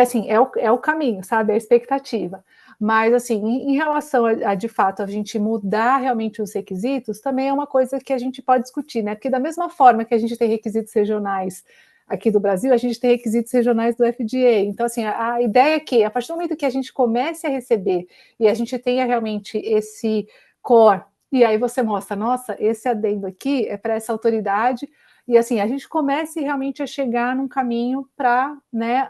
assim, é o caminho, sabe, é a expectativa. Mas, assim, em relação a, de fato, a gente mudar realmente os requisitos, também é uma coisa que a gente pode discutir, né? Porque da mesma forma que a gente tem requisitos regionais aqui do Brasil, a gente tem requisitos regionais do FDA. Então, assim, a ideia é que, a partir do momento que a gente comece a receber e a gente tenha realmente esse core, e aí você mostra, nossa, esse adendo aqui é para essa autoridade, e assim, a gente comece realmente a chegar num caminho para, né,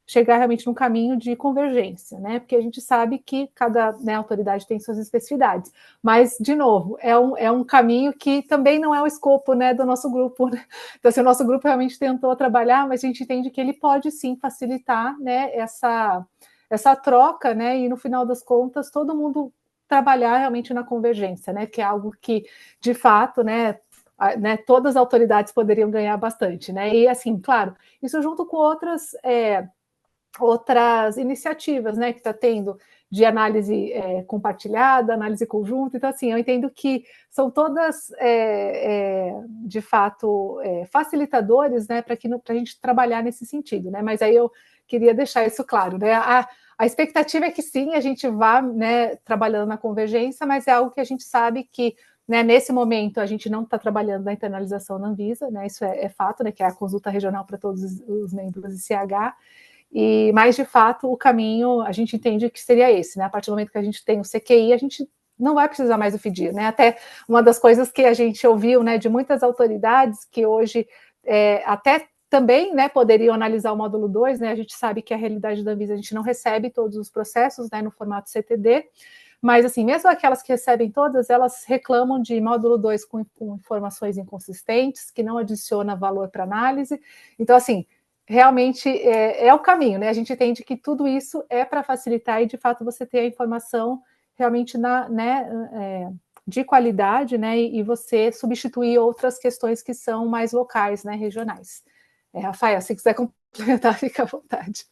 chegar realmente num caminho de convergência, né? Porque a gente sabe que cada, né, autoridade tem suas especificidades. Mas, de novo, é um caminho que também não é o escopo, né, do nosso grupo. Né? Então, assim, o nosso grupo realmente tentou trabalhar, mas a gente entende que ele pode sim facilitar, né, essa troca, né? E no final das contas, todo mundo trabalhar realmente na convergência, né? Que é algo que, de fato, né, todas as autoridades poderiam ganhar bastante, né? E assim, claro, isso junto com outras iniciativas, né, que está tendo de análise compartilhada, análise conjunta. Então, assim, eu entendo que são todas, de fato, facilitadores, né, para a gente trabalhar nesse sentido, né, mas aí eu queria deixar isso claro, né, a expectativa é que sim, a gente vá, né, trabalhando na convergência, mas é algo que a gente sabe que, né, nesse momento a gente não está trabalhando na internalização na Anvisa, né, isso é fato, né, que é a consulta regional para todos os membros do ICH, mas, de fato, o caminho, a gente entende que seria esse, né? A partir do momento que a gente tem o CQI, a gente não vai precisar mais do FDIR, né? Até uma das coisas que a gente ouviu, né, de muitas autoridades que hoje até também, né, poderiam analisar o módulo 2, né? A gente sabe que a realidade da Anvisa, a gente não recebe todos os processos, né, no formato CTD, mas, assim, mesmo aquelas que recebem todas, elas reclamam de módulo 2 com informações inconsistentes, que não adiciona valor para análise. Então, assim, realmente é o caminho, né? A gente entende que tudo isso é para facilitar e, de fato, você ter a informação realmente de qualidade, né? E você substituir outras questões que são mais locais, né? Regionais. Rafael, se quiser complementar, fica à vontade.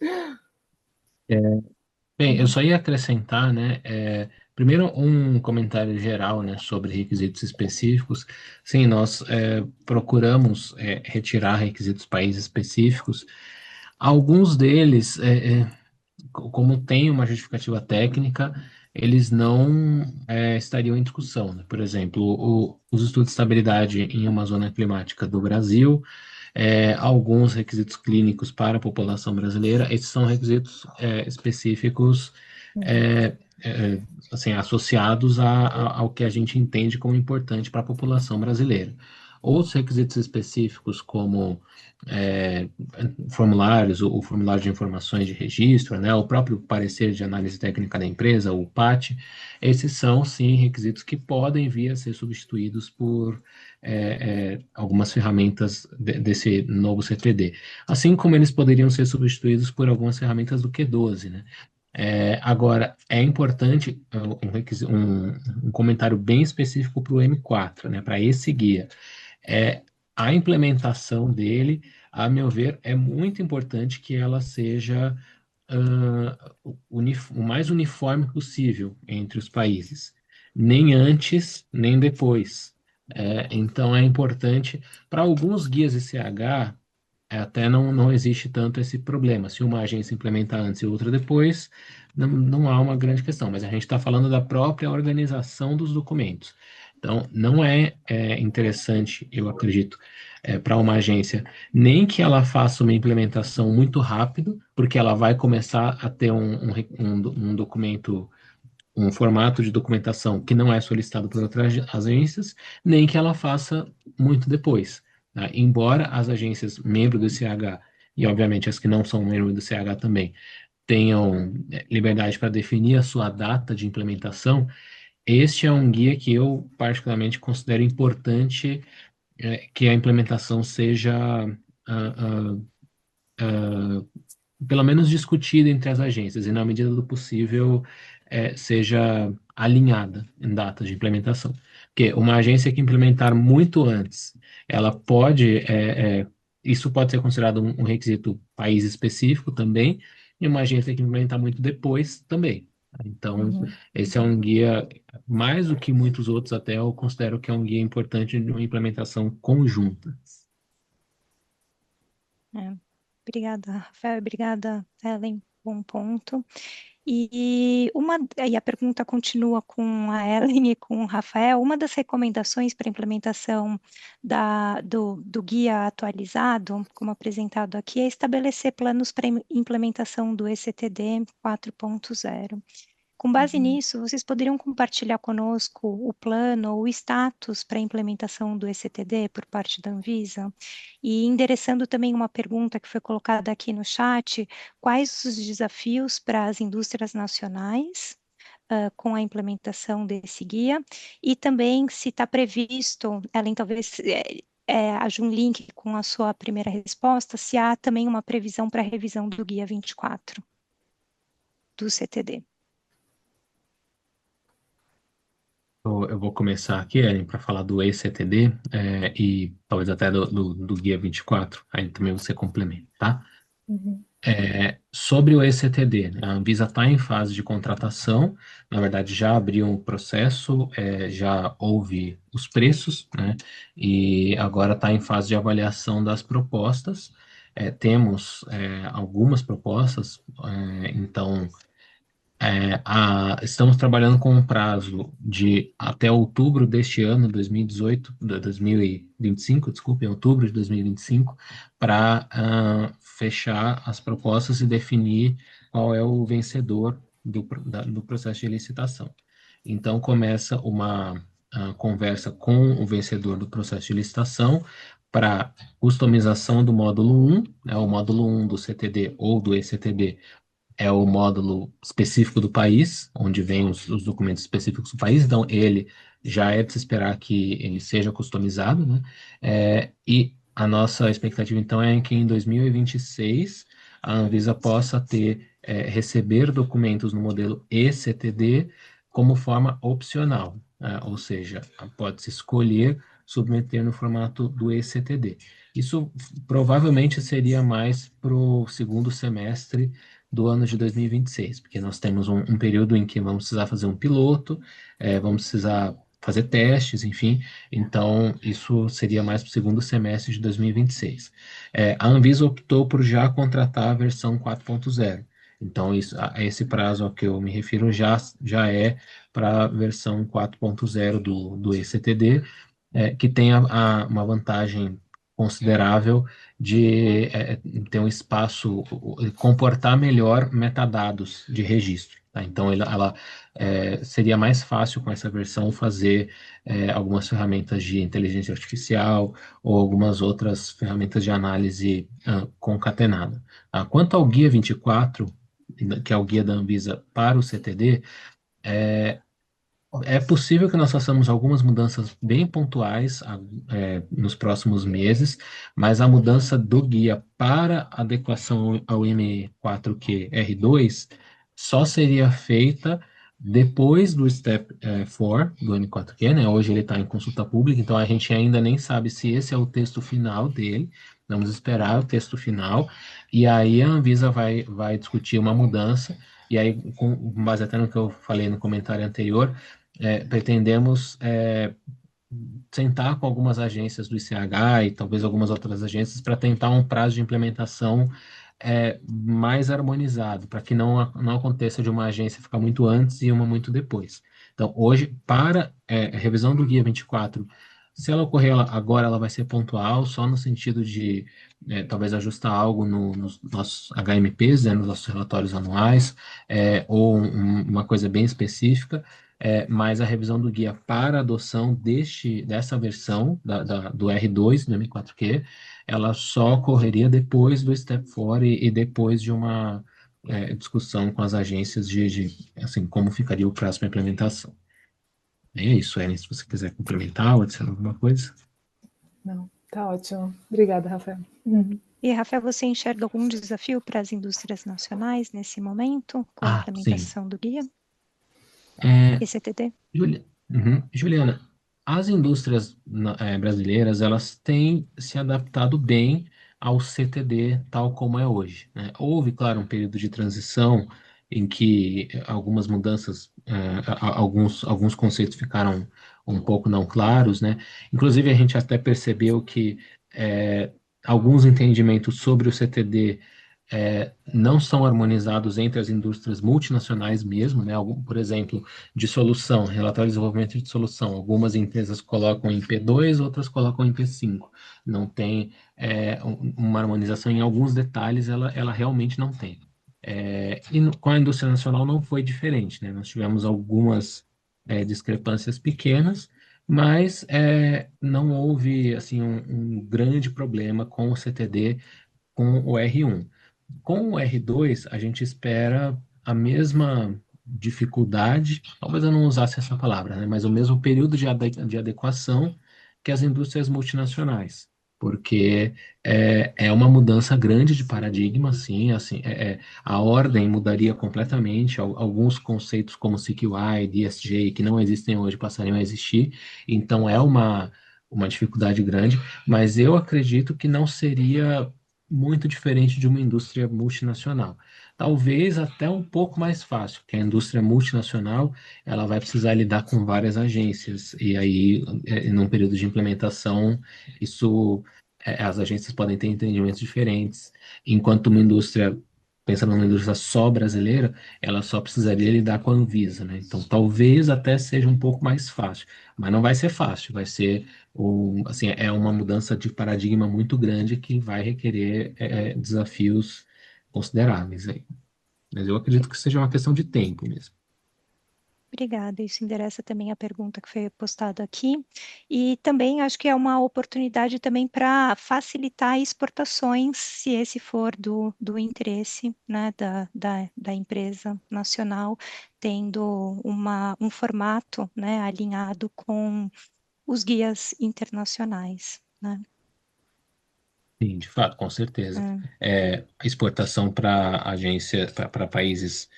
Bem, eu só ia acrescentar, né, primeiro um comentário geral, né, sobre requisitos específicos. Sim, nós procuramos retirar requisitos países específicos. Alguns deles, como tem uma justificativa técnica, eles não estariam em discussão, né? Por exemplo, os estudos de estabilidade em uma zona climática do Brasil, alguns requisitos clínicos para a população brasileira, esses são requisitos específicos, assim, associados ao que a gente entende como importante para a população brasileira. Outros requisitos específicos, como formulários, o formulário de informações de registro, né, o próprio parecer de análise técnica da empresa, o PAT, esses são, sim, requisitos que podem vir a ser substituídos por algumas ferramentas desse novo CTD. Assim como eles poderiam ser substituídos por algumas ferramentas do Q12, né? Agora, é importante um comentário bem específico para o M4, né, para esse guia. A implementação dele, a meu ver, é muito importante que ela seja o mais uniforme possível entre os países, nem antes, nem depois. Então, é importante, para alguns guias ICH, até não existe tanto esse problema. Se uma agência implementa antes e outra depois, não há uma grande questão, mas a gente está falando da própria organização dos documentos. Então, não é interessante, eu acredito, para uma agência, nem que ela faça uma implementação muito rápido, porque ela vai começar a ter um documento, um formato de documentação que não é solicitado por outras agências, nem que ela faça muito depois. Tá? Embora as agências membros do CH, e obviamente as que não são membros do CH também, tenham liberdade para definir a sua data de implementação, este é um guia que eu particularmente considero importante que a implementação seja pelo menos discutida entre as agências e, na medida do possível, seja alinhada em data de implementação. Porque uma agência que implementar muito antes, ela pode, isso pode ser considerado um requisito país específico também, e uma agência que implementar muito depois também. Então, esse é um guia, mais do que muitos outros até, eu considero que é um guia importante de uma implementação conjunta. Obrigada, Rafael. Obrigada, Ellen. Bom ponto. E a pergunta continua com a Ellen e com o Rafael. Uma das recomendações para a implementação do guia atualizado, como apresentado aqui, é estabelecer planos para implementação do ECTD 4.0. Com base nisso, vocês poderiam compartilhar conosco o plano ou o status para a implementação do ECTD por parte da Anvisa? E endereçando também uma pergunta que foi colocada aqui no chat, quais os desafios para as indústrias nacionais com a implementação desse guia? E também se está previsto, Ellen, talvez haja um link com a sua primeira resposta, se há também uma previsão para a revisão do guia 24 do CTD. Eu vou começar aqui, Ellen, para falar do ECTD e talvez até do Guia 24, aí também você complementa, tá? Sobre o ECTD, a Anvisa está em fase de contratação, na verdade já abriu um processo, já houve os preços, né? E agora está em fase de avaliação das propostas. Temos algumas propostas, então... estamos trabalhando com um prazo de até outubro deste ano, 2025, desculpe, outubro de 2025, para fechar as propostas e definir qual é o vencedor do processo de licitação. Então, começa uma conversa com o vencedor do processo de licitação para customização do módulo 1, né, o módulo 1 do CTD ou do ECTD, é o módulo específico do país, onde vem os documentos específicos do país, então ele já é de se esperar que ele seja customizado, né? E a nossa expectativa, então, é que em 2026 a Anvisa possa receber documentos no modelo ECTD como forma opcional, ou seja, pode-se escolher submeter no formato do ECTD. Isso provavelmente seria mais para o segundo semestre do ano de 2026, porque nós temos um período em que vamos precisar fazer um piloto, vamos precisar fazer testes, enfim, então isso seria mais para o segundo semestre de 2026. A Anvisa optou por já contratar a versão 4.0, Então, esse prazo ao que eu me refiro já é para a versão 4.0 do ECTD, que tem uma vantagem considerável de ter um espaço, comportar melhor metadados de registro. Tá? Então, ela seria mais fácil com essa versão fazer algumas ferramentas de inteligência artificial ou algumas outras ferramentas de análise concatenada. Tá? Quanto ao Guia 24, que é o guia da Anvisa para o CTD, é possível que nós façamos algumas mudanças bem pontuais nos próximos meses, mas a mudança do guia para adequação ao M4Q R2 só seria feita depois do Step 4 do M4Q, né? Hoje ele está em consulta pública, então a gente ainda nem sabe se esse é o texto final dele. Vamos esperar o texto final, e aí a Anvisa vai discutir uma mudança, e aí, com base até no que eu falei no comentário anterior, pretendemos sentar com algumas agências do ICH e talvez algumas outras agências para tentar um prazo de implementação mais harmonizado, para que não aconteça de uma agência ficar muito antes e uma muito depois. Então, hoje, para a revisão do Guia 24, se ela ocorrer agora, ela vai ser pontual, só no sentido de talvez ajustar algo nos nossos HMPs, nos nossos relatórios anuais, ou uma coisa bem específica, mas a revisão do guia para adoção dessa versão do R2, do M4Q, ela só ocorreria depois do Step 4 e depois de uma discussão com as agências assim, como ficaria o prazo para implementação. É isso, Ellen, se você quiser complementar ou adicionar alguma coisa. Não, tá ótimo. Obrigada, Rafael. E, Rafael, você enxerga algum desafio para as indústrias nacionais nesse momento, com a implementação do guia? ECTD? Juliana, as indústrias brasileiras, elas têm se adaptado bem ao CTD tal como é hoje, né? Houve, claro, um período de transição em que algumas mudanças, alguns conceitos ficaram um pouco não claros, né? Inclusive, a gente até percebeu que alguns entendimentos sobre o CTD não são harmonizados entre as indústrias multinacionais mesmo, né? Por exemplo, de solução, relatório de desenvolvimento de solução. Algumas empresas colocam em P2, outras colocam em P5. Não tem uma harmonização em alguns detalhes, ela realmente não tem. Com a indústria nacional não foi diferente, né? Nós tivemos algumas discrepâncias pequenas, mas não houve assim um grande problema com o CTD, com o R1. Com o R2, a gente espera a mesma dificuldade, talvez eu não usasse essa palavra, né, mas o mesmo período de adequação que as indústrias multinacionais, porque é uma mudança grande de paradigma, sim, assim, a ordem mudaria completamente, alguns conceitos como CQI, DSJ, que não existem hoje, passariam a existir, então é uma dificuldade grande, mas eu acredito que não seria muito diferente de uma indústria multinacional. Talvez até um pouco mais fácil, porque a indústria multinacional ela vai precisar lidar com várias agências, e aí, num período de implementação, as agências podem ter entendimentos diferentes, enquanto uma indústria, pensando numa indústria só brasileira, ela só precisaria lidar com a Anvisa, né? Então, talvez até seja um pouco mais fácil, mas não vai ser fácil, vai ser assim, é uma mudança de paradigma muito grande que vai requerer desafios consideráveis aí. Mas eu acredito que seja uma questão de tempo mesmo. Obrigada, isso endereça também a pergunta que foi postada aqui, e também acho que é uma oportunidade também para facilitar exportações, se esse for do interesse, né, da empresa nacional, tendo um formato, né, alinhado com os guias internacionais, né? Sim, de fato, com certeza. A exportação para agência, para países,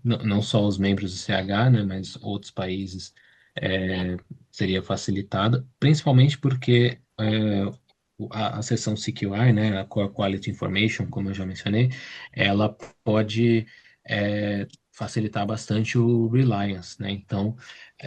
não só os membros do CH, né, mas outros países, seria facilitada, principalmente porque a seção CQI, né, a Core Quality Information, como eu já mencionei, ela pode facilitar bastante o reliance, né? Então,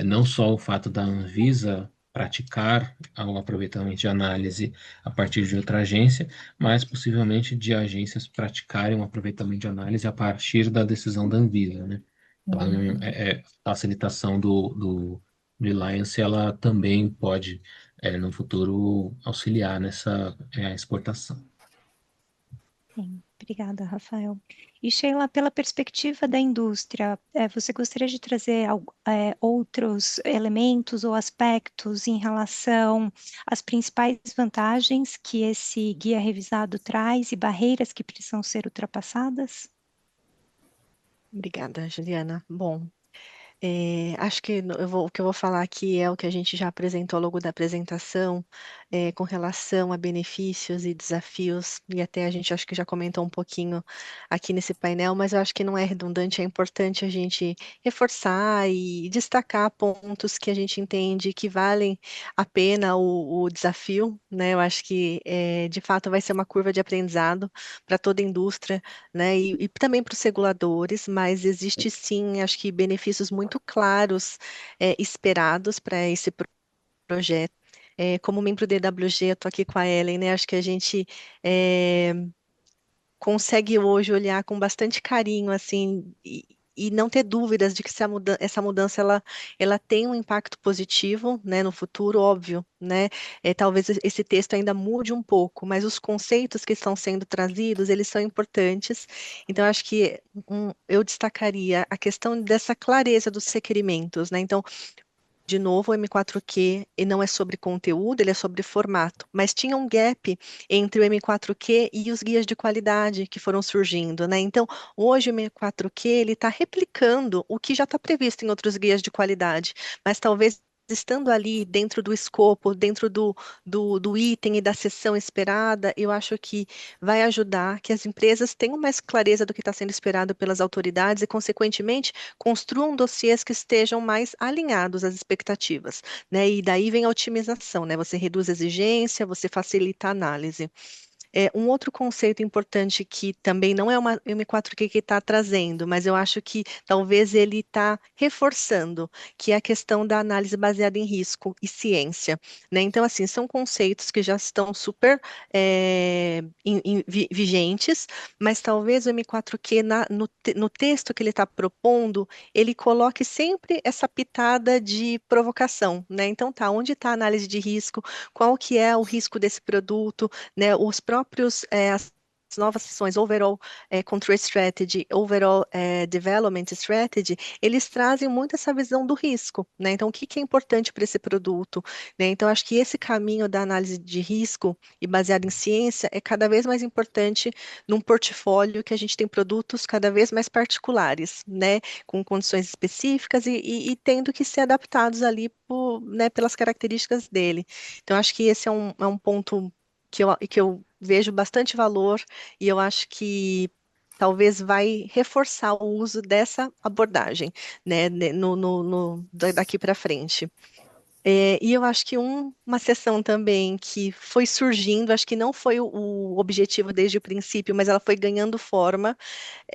não só o fato da Anvisa praticar o aproveitamento de análise a partir de outra agência, mas possivelmente de agências praticarem um aproveitamento de análise a partir da decisão da Anvisa, né? Então, a facilitação do Reliance, ela também pode, no futuro, auxiliar nessa exportação. Sim, obrigada, Rafael. E Sheila, pela perspectiva da indústria, você gostaria de trazer outros elementos ou aspectos em relação às principais vantagens que esse guia revisado traz e barreiras que precisam ser ultrapassadas? Obrigada, Juliana. Bom, acho que o que eu vou falar aqui é o que a gente já apresentou ao longo da apresentação, com relação a benefícios e desafios, e até a gente acho que já comentou um pouquinho aqui nesse painel, mas eu acho que não é redundante, é importante a gente reforçar e destacar pontos que a gente entende que valem a pena o desafio, né? Eu acho que de fato vai ser uma curva de aprendizado para toda a indústria, né? E também para os reguladores, mas existe sim, acho que benefícios muito claros esperados para esse projeto. Como membro do EWG, eu estou aqui com a Ellen, né? Acho que a gente consegue hoje olhar com bastante carinho, assim, e não ter dúvidas de que essa mudança ela tem um impacto positivo, né, no futuro, óbvio, né? Talvez esse texto ainda mude um pouco, mas os conceitos que estão sendo trazidos, eles são importantes. Então, acho que eu destacaria a questão dessa clareza dos requerimentos, né? Então, de novo, o M4Q e não é sobre conteúdo, ele é sobre formato, mas tinha um gap entre o M4Q e os guias de qualidade que foram surgindo, né? Então, hoje o M4Q ele está replicando o que já está previsto em outros guias de qualidade, mas talvez estando ali dentro do escopo, dentro do item e da seção esperada, eu acho que vai ajudar que as empresas tenham mais clareza do que está sendo esperado pelas autoridades e, consequentemente, construam dossiês que estejam mais alinhados às expectativas, né? E daí vem a otimização, né? Você reduz a exigência, você facilita a análise. Um outro conceito importante que também não é uma M4Q que está trazendo, mas eu acho que talvez ele está reforçando, que é a questão da análise baseada em risco e ciência, né? Então, assim, são conceitos que já estão super vigentes, mas talvez o M4Q no texto que ele está propondo, ele coloque sempre essa pitada de provocação, né? Então, tá, onde está a análise de risco? Qual que é o risco desse produto? Né, os próprios, as novas sessões, Overall Control Strategy, Overall Development Strategy, eles trazem muito essa visão do risco, né? Então, o que que é importante para esse produto, né? Então, acho que esse caminho da análise de risco e baseado em ciência é cada vez mais importante num portfólio que a gente tem produtos cada vez mais particulares, né? Com condições específicas e tendo que ser adaptados ali né, pelas características dele. Então, acho que esse é um ponto que eu vejo bastante valor e eu acho que talvez vai reforçar o uso dessa abordagem, né, daqui para frente. E eu acho que uma sessão também que foi surgindo, acho que não foi o objetivo desde o princípio, mas ela foi ganhando forma,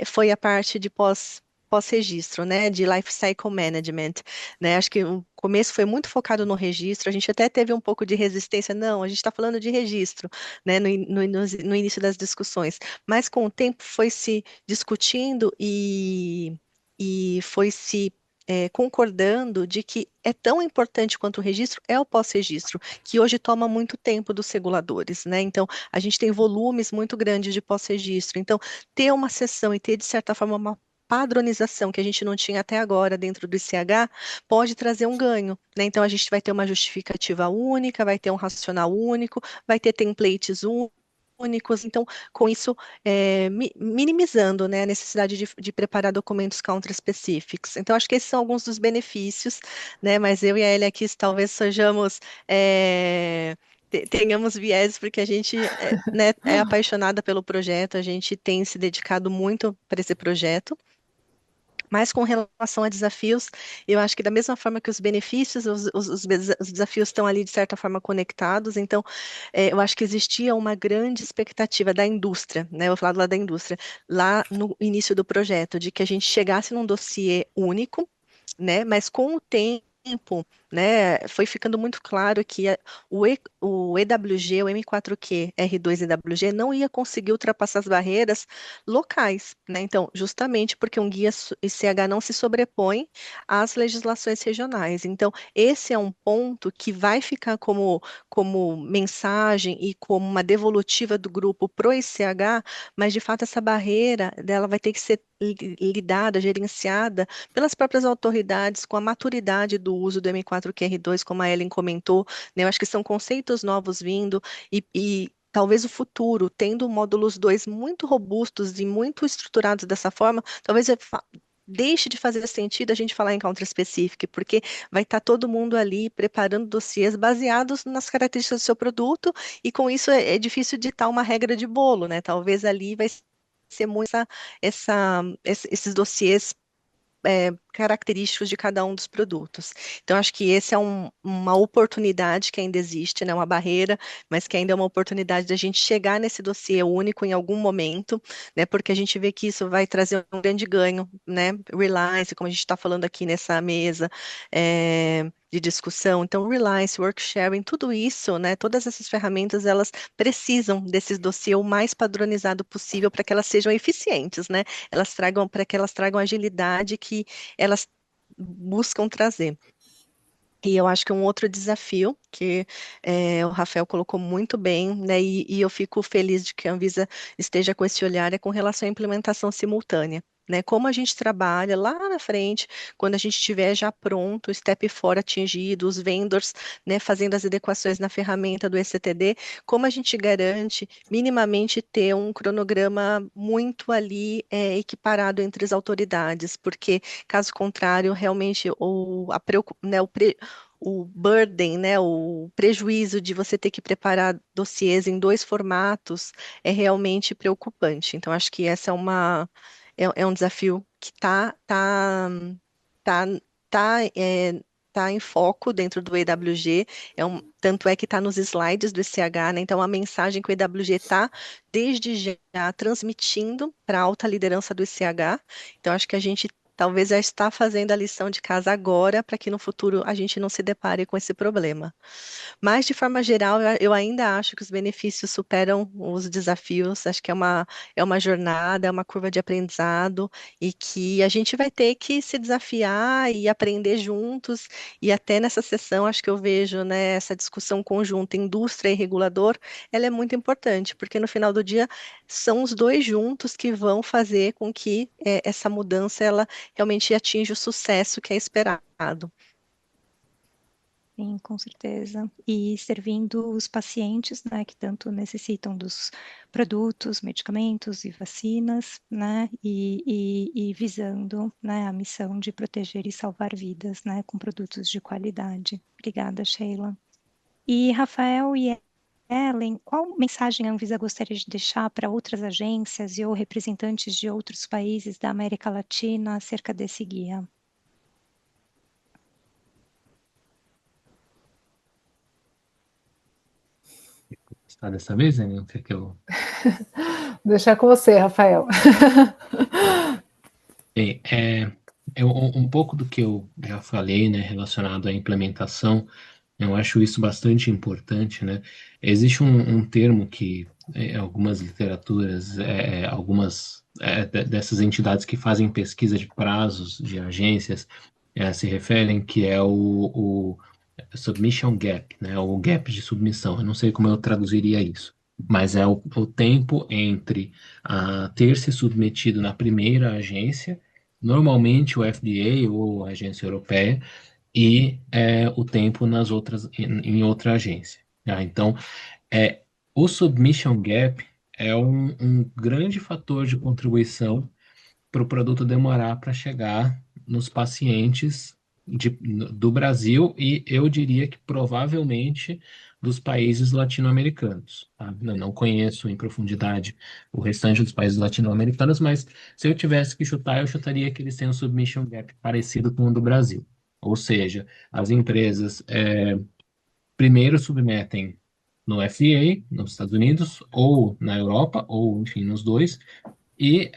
foi a parte de pós-registro, né, de Life Cycle Management, né, acho que o começo foi muito focado no registro, a gente até teve um pouco de resistência, não, a gente está falando de registro, né, no início das discussões, mas com o tempo foi se discutindo e foi se concordando de que é tão importante quanto o registro é o pós-registro, que hoje toma muito tempo dos reguladores, né? Então, a gente tem volumes muito grandes de pós-registro. Então, ter uma sessão e ter, de certa forma, uma padronização que a gente não tinha até agora dentro do ICH pode trazer um ganho, né? Então, a gente vai ter uma justificativa única, vai ter um racional único, vai ter templates únicos, então, com isso, minimizando, né, a necessidade de preparar documentos country-specifics. Então, acho que esses são alguns dos benefícios, né, mas eu e a Elia aqui talvez sejamos, tenhamos viés, porque a gente né, é apaixonada pelo projeto, a gente tem se dedicado muito para esse projeto. Mas com relação a desafios, eu acho que da mesma forma que os benefícios, os desafios estão ali de certa forma conectados, então eu acho que existia uma grande expectativa da indústria, né? Eu vou falar do lado da indústria, lá no início do projeto, de que a gente chegasse num dossiê único, né? Mas com o tempo, né, foi ficando muito claro que o EWG, o M4Q, R2 EWG, não ia conseguir ultrapassar as barreiras locais, né? Então, justamente porque um guia ICH não se sobrepõe às legislações regionais. Então, esse é um ponto que vai ficar como mensagem e como uma devolutiva do grupo pro ICH, mas de fato essa barreira dela vai ter que ser lidada, gerenciada pelas próprias autoridades com a maturidade do uso do M4QR2, como a Ellen comentou, né? Eu acho que são conceitos novos vindo e talvez o futuro, tendo módulos 2 muito robustos e muito estruturados dessa forma, talvez deixe de fazer sentido a gente falar em country specific, porque vai estar todo mundo ali preparando dossiês baseados nas características do seu produto, e com isso é difícil ditar uma regra de bolo, né? Talvez ali vai ser muito esses dossiês característicos de cada um dos produtos. Então, acho que esse é uma oportunidade que ainda existe, né, uma barreira, mas que ainda é uma oportunidade da gente chegar nesse dossiê único em algum momento, né, porque a gente vê que isso vai trazer um grande ganho, né, Reliance, como a gente está falando aqui nessa mesa, de discussão. Então, Reliance, Work Sharing, tudo isso, né, todas essas ferramentas, elas precisam desses dossiês o mais padronizado possível para que elas sejam eficientes, né, para que elas tragam agilidade que elas buscam trazer. E eu acho que um outro desafio que o Rafael colocou muito bem, né, e eu fico feliz de que a Anvisa esteja com esse olhar, é com relação à implementação simultânea. Né, como a gente trabalha lá na frente, quando a gente estiver já pronto, o step 4 atingido, os vendors, né, fazendo as adequações na ferramenta do ECTD, como a gente garante minimamente ter um cronograma muito ali equiparado entre as autoridades, porque caso contrário, realmente o burden, né, o prejuízo de você ter que preparar dossiês em dois formatos é realmente preocupante. Então, acho que essa é um desafio que tá, tá em foco dentro do EWG, tanto é que está nos slides do ICH, né? Então, a mensagem que o EWG está, desde já, transmitindo para a alta liderança do ICH. Então, acho que a gente talvez já está fazendo a lição de casa agora, para que no futuro a gente não se depare com esse problema. Mas, de forma geral, eu ainda acho que os benefícios superam os desafios. Acho que é uma jornada, é uma curva de aprendizado, e que a gente vai ter que se desafiar e aprender juntos. E até nessa sessão, acho que eu vejo, né, essa discussão conjunta, indústria e regulador, ela é muito importante, porque no final do dia são os dois juntos que vão fazer com que essa mudança ela realmente atinja o sucesso que é esperado. Sim, com certeza. E servindo os pacientes, né, que tanto necessitam dos produtos, medicamentos e vacinas, né, e visando, né, a missão de proteger e salvar vidas, né, com produtos de qualidade. Obrigada, Sheila. E Rafael e Ellen, qual mensagem a Anvisa gostaria de deixar para outras agências e ou representantes de outros países da América Latina acerca desse guia? Está dessa vez, né? O que é que eu... Vou deixar com você, Rafael. Bem, um pouco do que eu já falei, né, relacionado à implementação, eu acho isso bastante importante, né? Existe um termo que algumas literaturas, dessas entidades que fazem pesquisa de prazos de agências se referem, que é o submission gap, né? O gap de submissão. Eu não sei como eu traduziria isso, mas é o tempo entre ter se submetido na primeira agência, normalmente o FDA ou a agência europeia, e o tempo nas outras em outra agência. Tá? Então, o submission gap é um grande fator de contribuição para o produto demorar para chegar nos pacientes do Brasil, e eu diria que provavelmente dos países latino-americanos. Tá? Eu não conheço em profundidade o restante dos países latino-americanos, mas se eu tivesse que chutar, eu chutaria que eles têm um submission gap parecido com o do Brasil. Ou seja, as empresas primeiro submetem no FDA, nos Estados Unidos, ou na Europa, ou enfim, nos dois, e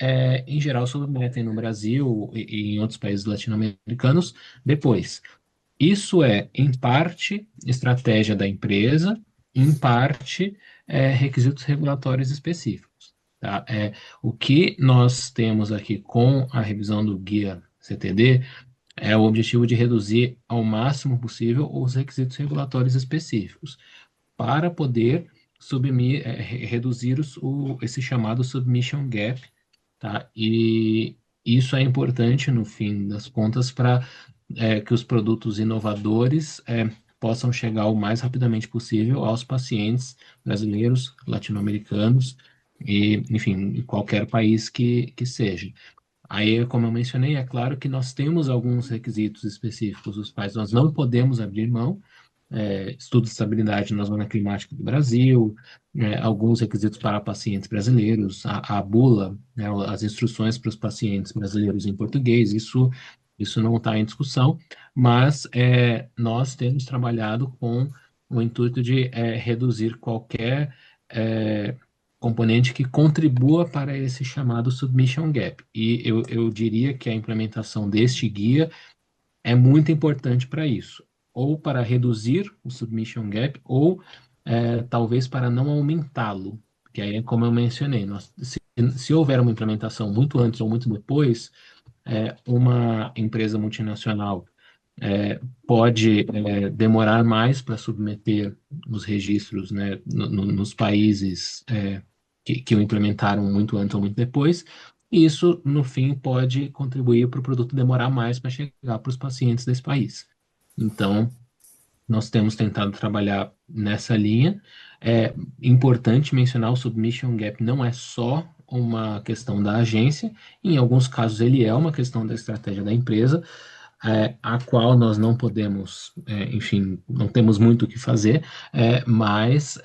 em geral submetem no Brasil e em outros países latino-americanos depois. Isso é, em parte, estratégia da empresa, em parte, requisitos regulatórios específicos. Tá? O que nós temos aqui com a revisão do guia CTD é o objetivo de reduzir ao máximo possível os requisitos regulatórios específicos, para poder reduzir esse chamado submission gap, tá? E isso é importante, no fim das contas, para que os produtos inovadores possam chegar o mais rapidamente possível aos pacientes brasileiros, latino-americanos e, enfim, em qualquer país que seja. Aí, como eu mencionei, é claro que nós temos alguns requisitos específicos, os quais nós não podemos abrir mão, estudo de estabilidade na zona climática do Brasil, alguns requisitos para pacientes brasileiros, a bula, né, as instruções para os pacientes brasileiros em português, isso não está em discussão, mas nós temos trabalhado com o intuito de reduzir qualquer componente que contribua para esse chamado submission gap. E eu diria que a implementação deste guia é muito importante para isso, ou para reduzir o submission gap, ou talvez para não aumentá-lo, que aí é como eu mencionei, se houver uma implementação muito antes ou muito depois, uma empresa multinacional pode demorar mais para submeter os registros, né, nos países que o implementaram muito antes ou muito depois, e isso, no fim, pode contribuir para o produto demorar mais para chegar para os pacientes desse país. Então, nós temos tentado trabalhar nessa linha. É importante mencionar o submission gap não é só uma questão da agência, em alguns casos ele é uma questão da estratégia da empresa, a qual nós não podemos, enfim, não temos muito o que fazer, mas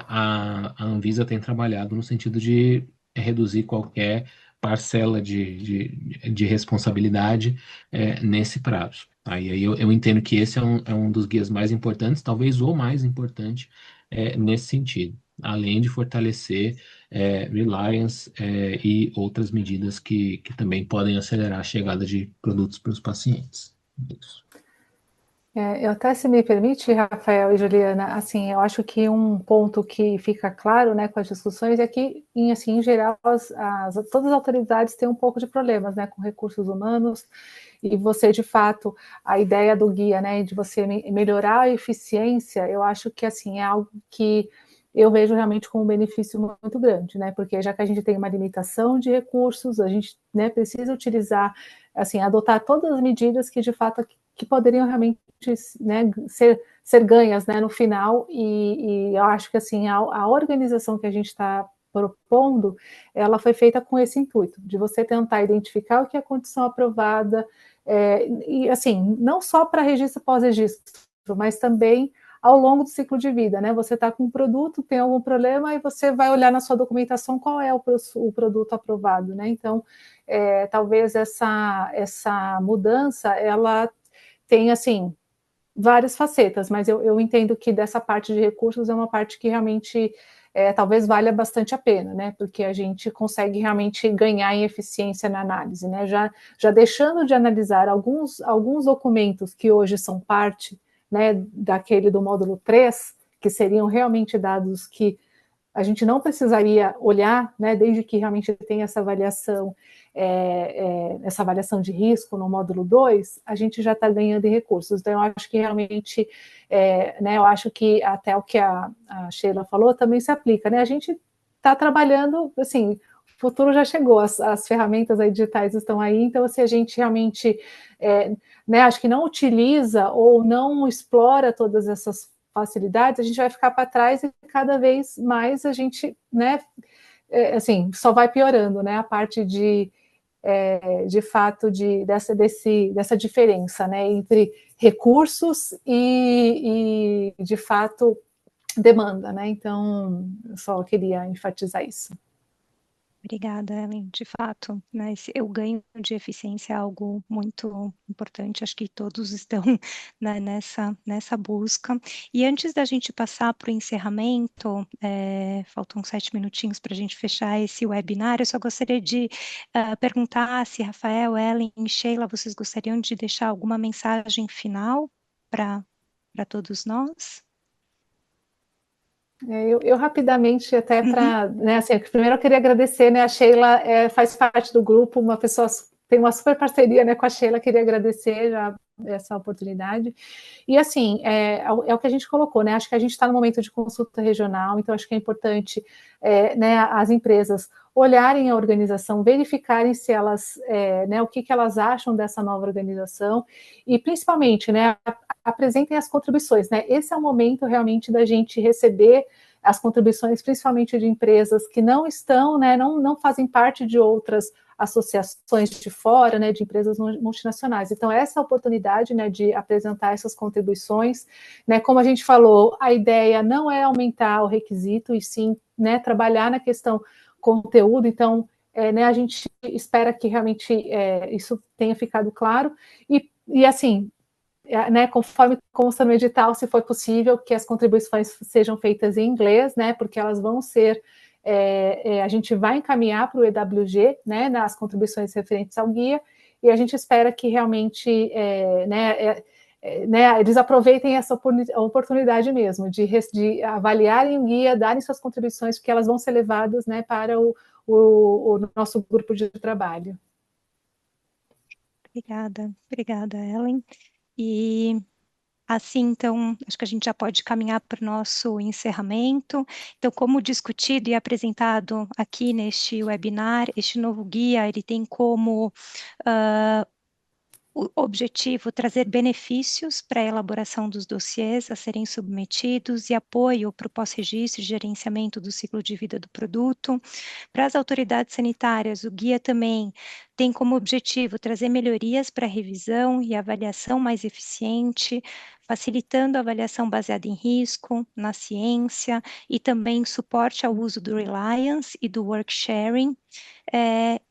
a Anvisa tem trabalhado no sentido de reduzir qualquer parcela de responsabilidade nesse prazo. Tá? E aí eu entendo que esse é um dos guias mais importantes, talvez o mais importante nesse sentido, além de fortalecer Reliance e outras medidas que também podem acelerar a chegada de produtos para os pacientes. Isso. Eu até, se me permite, Rafael e Juliana, assim, eu acho que um ponto que fica claro, né, com as discussões é que, em geral, todas as autoridades têm um pouco de problemas, né, com recursos humanos, e você, de fato, a ideia do guia, né, de você melhorar a eficiência, eu acho que, assim, é algo que eu vejo realmente como um benefício muito grande, né, porque já que a gente tem uma limitação de recursos, a gente, né, precisa utilizar, assim, adotar todas as medidas que, de fato, que poderiam realmente, né, ser ganhas, né, no final, e eu acho que, assim, a organização que a gente está propondo, ela foi feita com esse intuito, de você tentar identificar o que é a condição aprovada, e, assim, não só para registro pós-registro, mas também ao longo do ciclo de vida, né? Você está com um produto, tem algum problema, e você vai olhar na sua documentação qual é o produto aprovado, né? Então, talvez essa mudança, ela tem, assim, várias facetas, mas eu entendo que dessa parte de recursos é uma parte que realmente talvez valha bastante a pena, né? Porque a gente consegue realmente ganhar em eficiência na análise, né? Já deixando de analisar alguns documentos que hoje são parte, né, daquele do módulo 3, que seriam realmente dados que a gente não precisaria olhar, né, desde que realmente tenha essa avaliação de risco no módulo 2, a gente já está ganhando em recursos. Então, eu acho que realmente, né, eu acho que até o que a Sheila falou também se aplica, né? A gente está trabalhando, assim, o futuro já chegou, as ferramentas aí digitais estão aí, então, se a gente realmente, né, acho que não utiliza ou não explora todas essas facilidades, a gente vai ficar para trás e cada vez mais a gente, né, assim, só vai piorando, né, a parte de fato, dessa diferença, né, entre recursos e de fato, demanda, né, então, eu só queria enfatizar isso. Obrigada, Ellen. De fato, né, o ganho de eficiência é algo muito importante, acho que todos estão, né, nessa busca. E antes da gente passar para o encerramento, faltam 7 minutinhos para a gente fechar esse webinar, eu só gostaria de perguntar se Rafael, Ellen e Sheila, vocês gostariam de deixar alguma mensagem final para todos nós? Eu rapidamente, até para, né, assim, primeiro eu queria agradecer, né, a Sheila faz parte do grupo, uma pessoa, tem uma super parceria, né, com a Sheila, queria agradecer já essa oportunidade. E assim, é o que a gente colocou, né, acho que a gente está no momento de consulta regional, então acho que é importante, né, as empresas olharem a organização, verificarem se elas, né, o que elas acham dessa nova organização, e principalmente, né, apresentem as contribuições, né? Esse é o momento realmente da gente receber as contribuições, principalmente de empresas que não estão, né, não fazem parte de outras associações de fora, né, de empresas multinacionais. Então, essa é a oportunidade, né, de apresentar essas contribuições, né, como a gente falou, a ideia não é aumentar o requisito, e sim, né, trabalhar na questão conteúdo, então, né, a gente espera que realmente isso tenha ficado claro, e assim, né, conforme consta no edital, se for possível, que as contribuições sejam feitas em inglês, né, porque elas vão ser, a gente vai encaminhar para o EWG, né, nas contribuições referentes ao guia, e a gente espera que realmente, né, eles aproveitem essa oportunidade mesmo, de avaliarem o guia, darem suas contribuições, porque elas vão ser levadas, né, para o nosso grupo de trabalho. Obrigada, Ellen. E assim, então, acho que a gente já pode caminhar para o nosso encerramento. Então, como discutido e apresentado aqui neste webinar, este novo guia, ele tem como o objetivo trazer benefícios para a elaboração dos dossiês a serem submetidos e apoio para o pós-registro e gerenciamento do ciclo de vida do produto. Para as autoridades sanitárias, o guia também tem como objetivo trazer melhorias para a revisão e avaliação mais eficiente, facilitando a avaliação baseada em risco, na ciência, e também suporte ao uso do Reliance e do Work Sharing.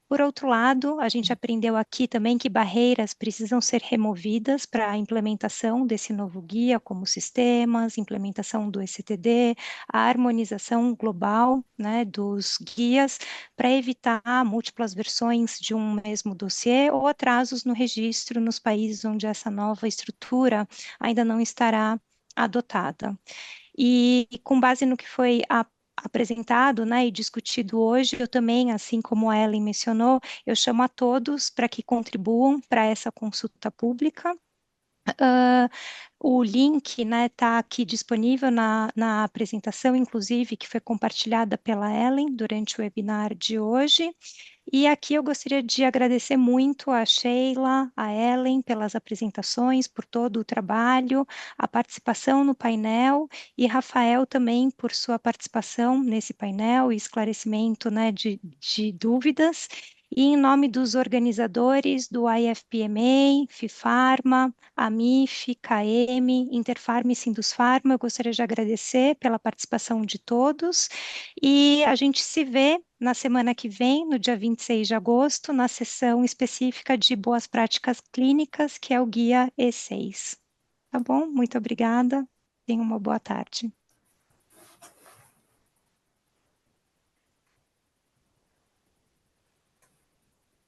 Por outro lado, a gente aprendeu aqui também que barreiras precisam ser removidas para a implementação desse novo guia, como sistemas, implementação do ECTD, a harmonização global, né, dos guias, para evitar múltiplas versões de um mesmo dossiê ou atrasos no registro nos países onde essa nova estrutura ainda não estará adotada. E com base no que foi apresentado, né, e discutido hoje, eu também, assim como a Ellen mencionou, eu chamo a todos para que contribuam para essa consulta pública. O link está aqui disponível na apresentação, inclusive, que foi compartilhada pela Ellen durante o webinar de hoje. E aqui eu gostaria de agradecer muito a Sheila, a Ellen pelas apresentações, por todo o trabalho, a participação no painel, e Rafael também por sua participação nesse painel e esclarecimento, né, de dúvidas. E em nome dos organizadores do IFPMA, FIFARMA, AMIF, CAEM, Interfarma e Sindusfarma, eu gostaria de agradecer pela participação de todos, e a gente se vê na semana que vem, no dia 26 de agosto, na sessão específica de boas práticas clínicas, que é o guia E6. Tá bom? Muito obrigada. Tenha uma boa tarde.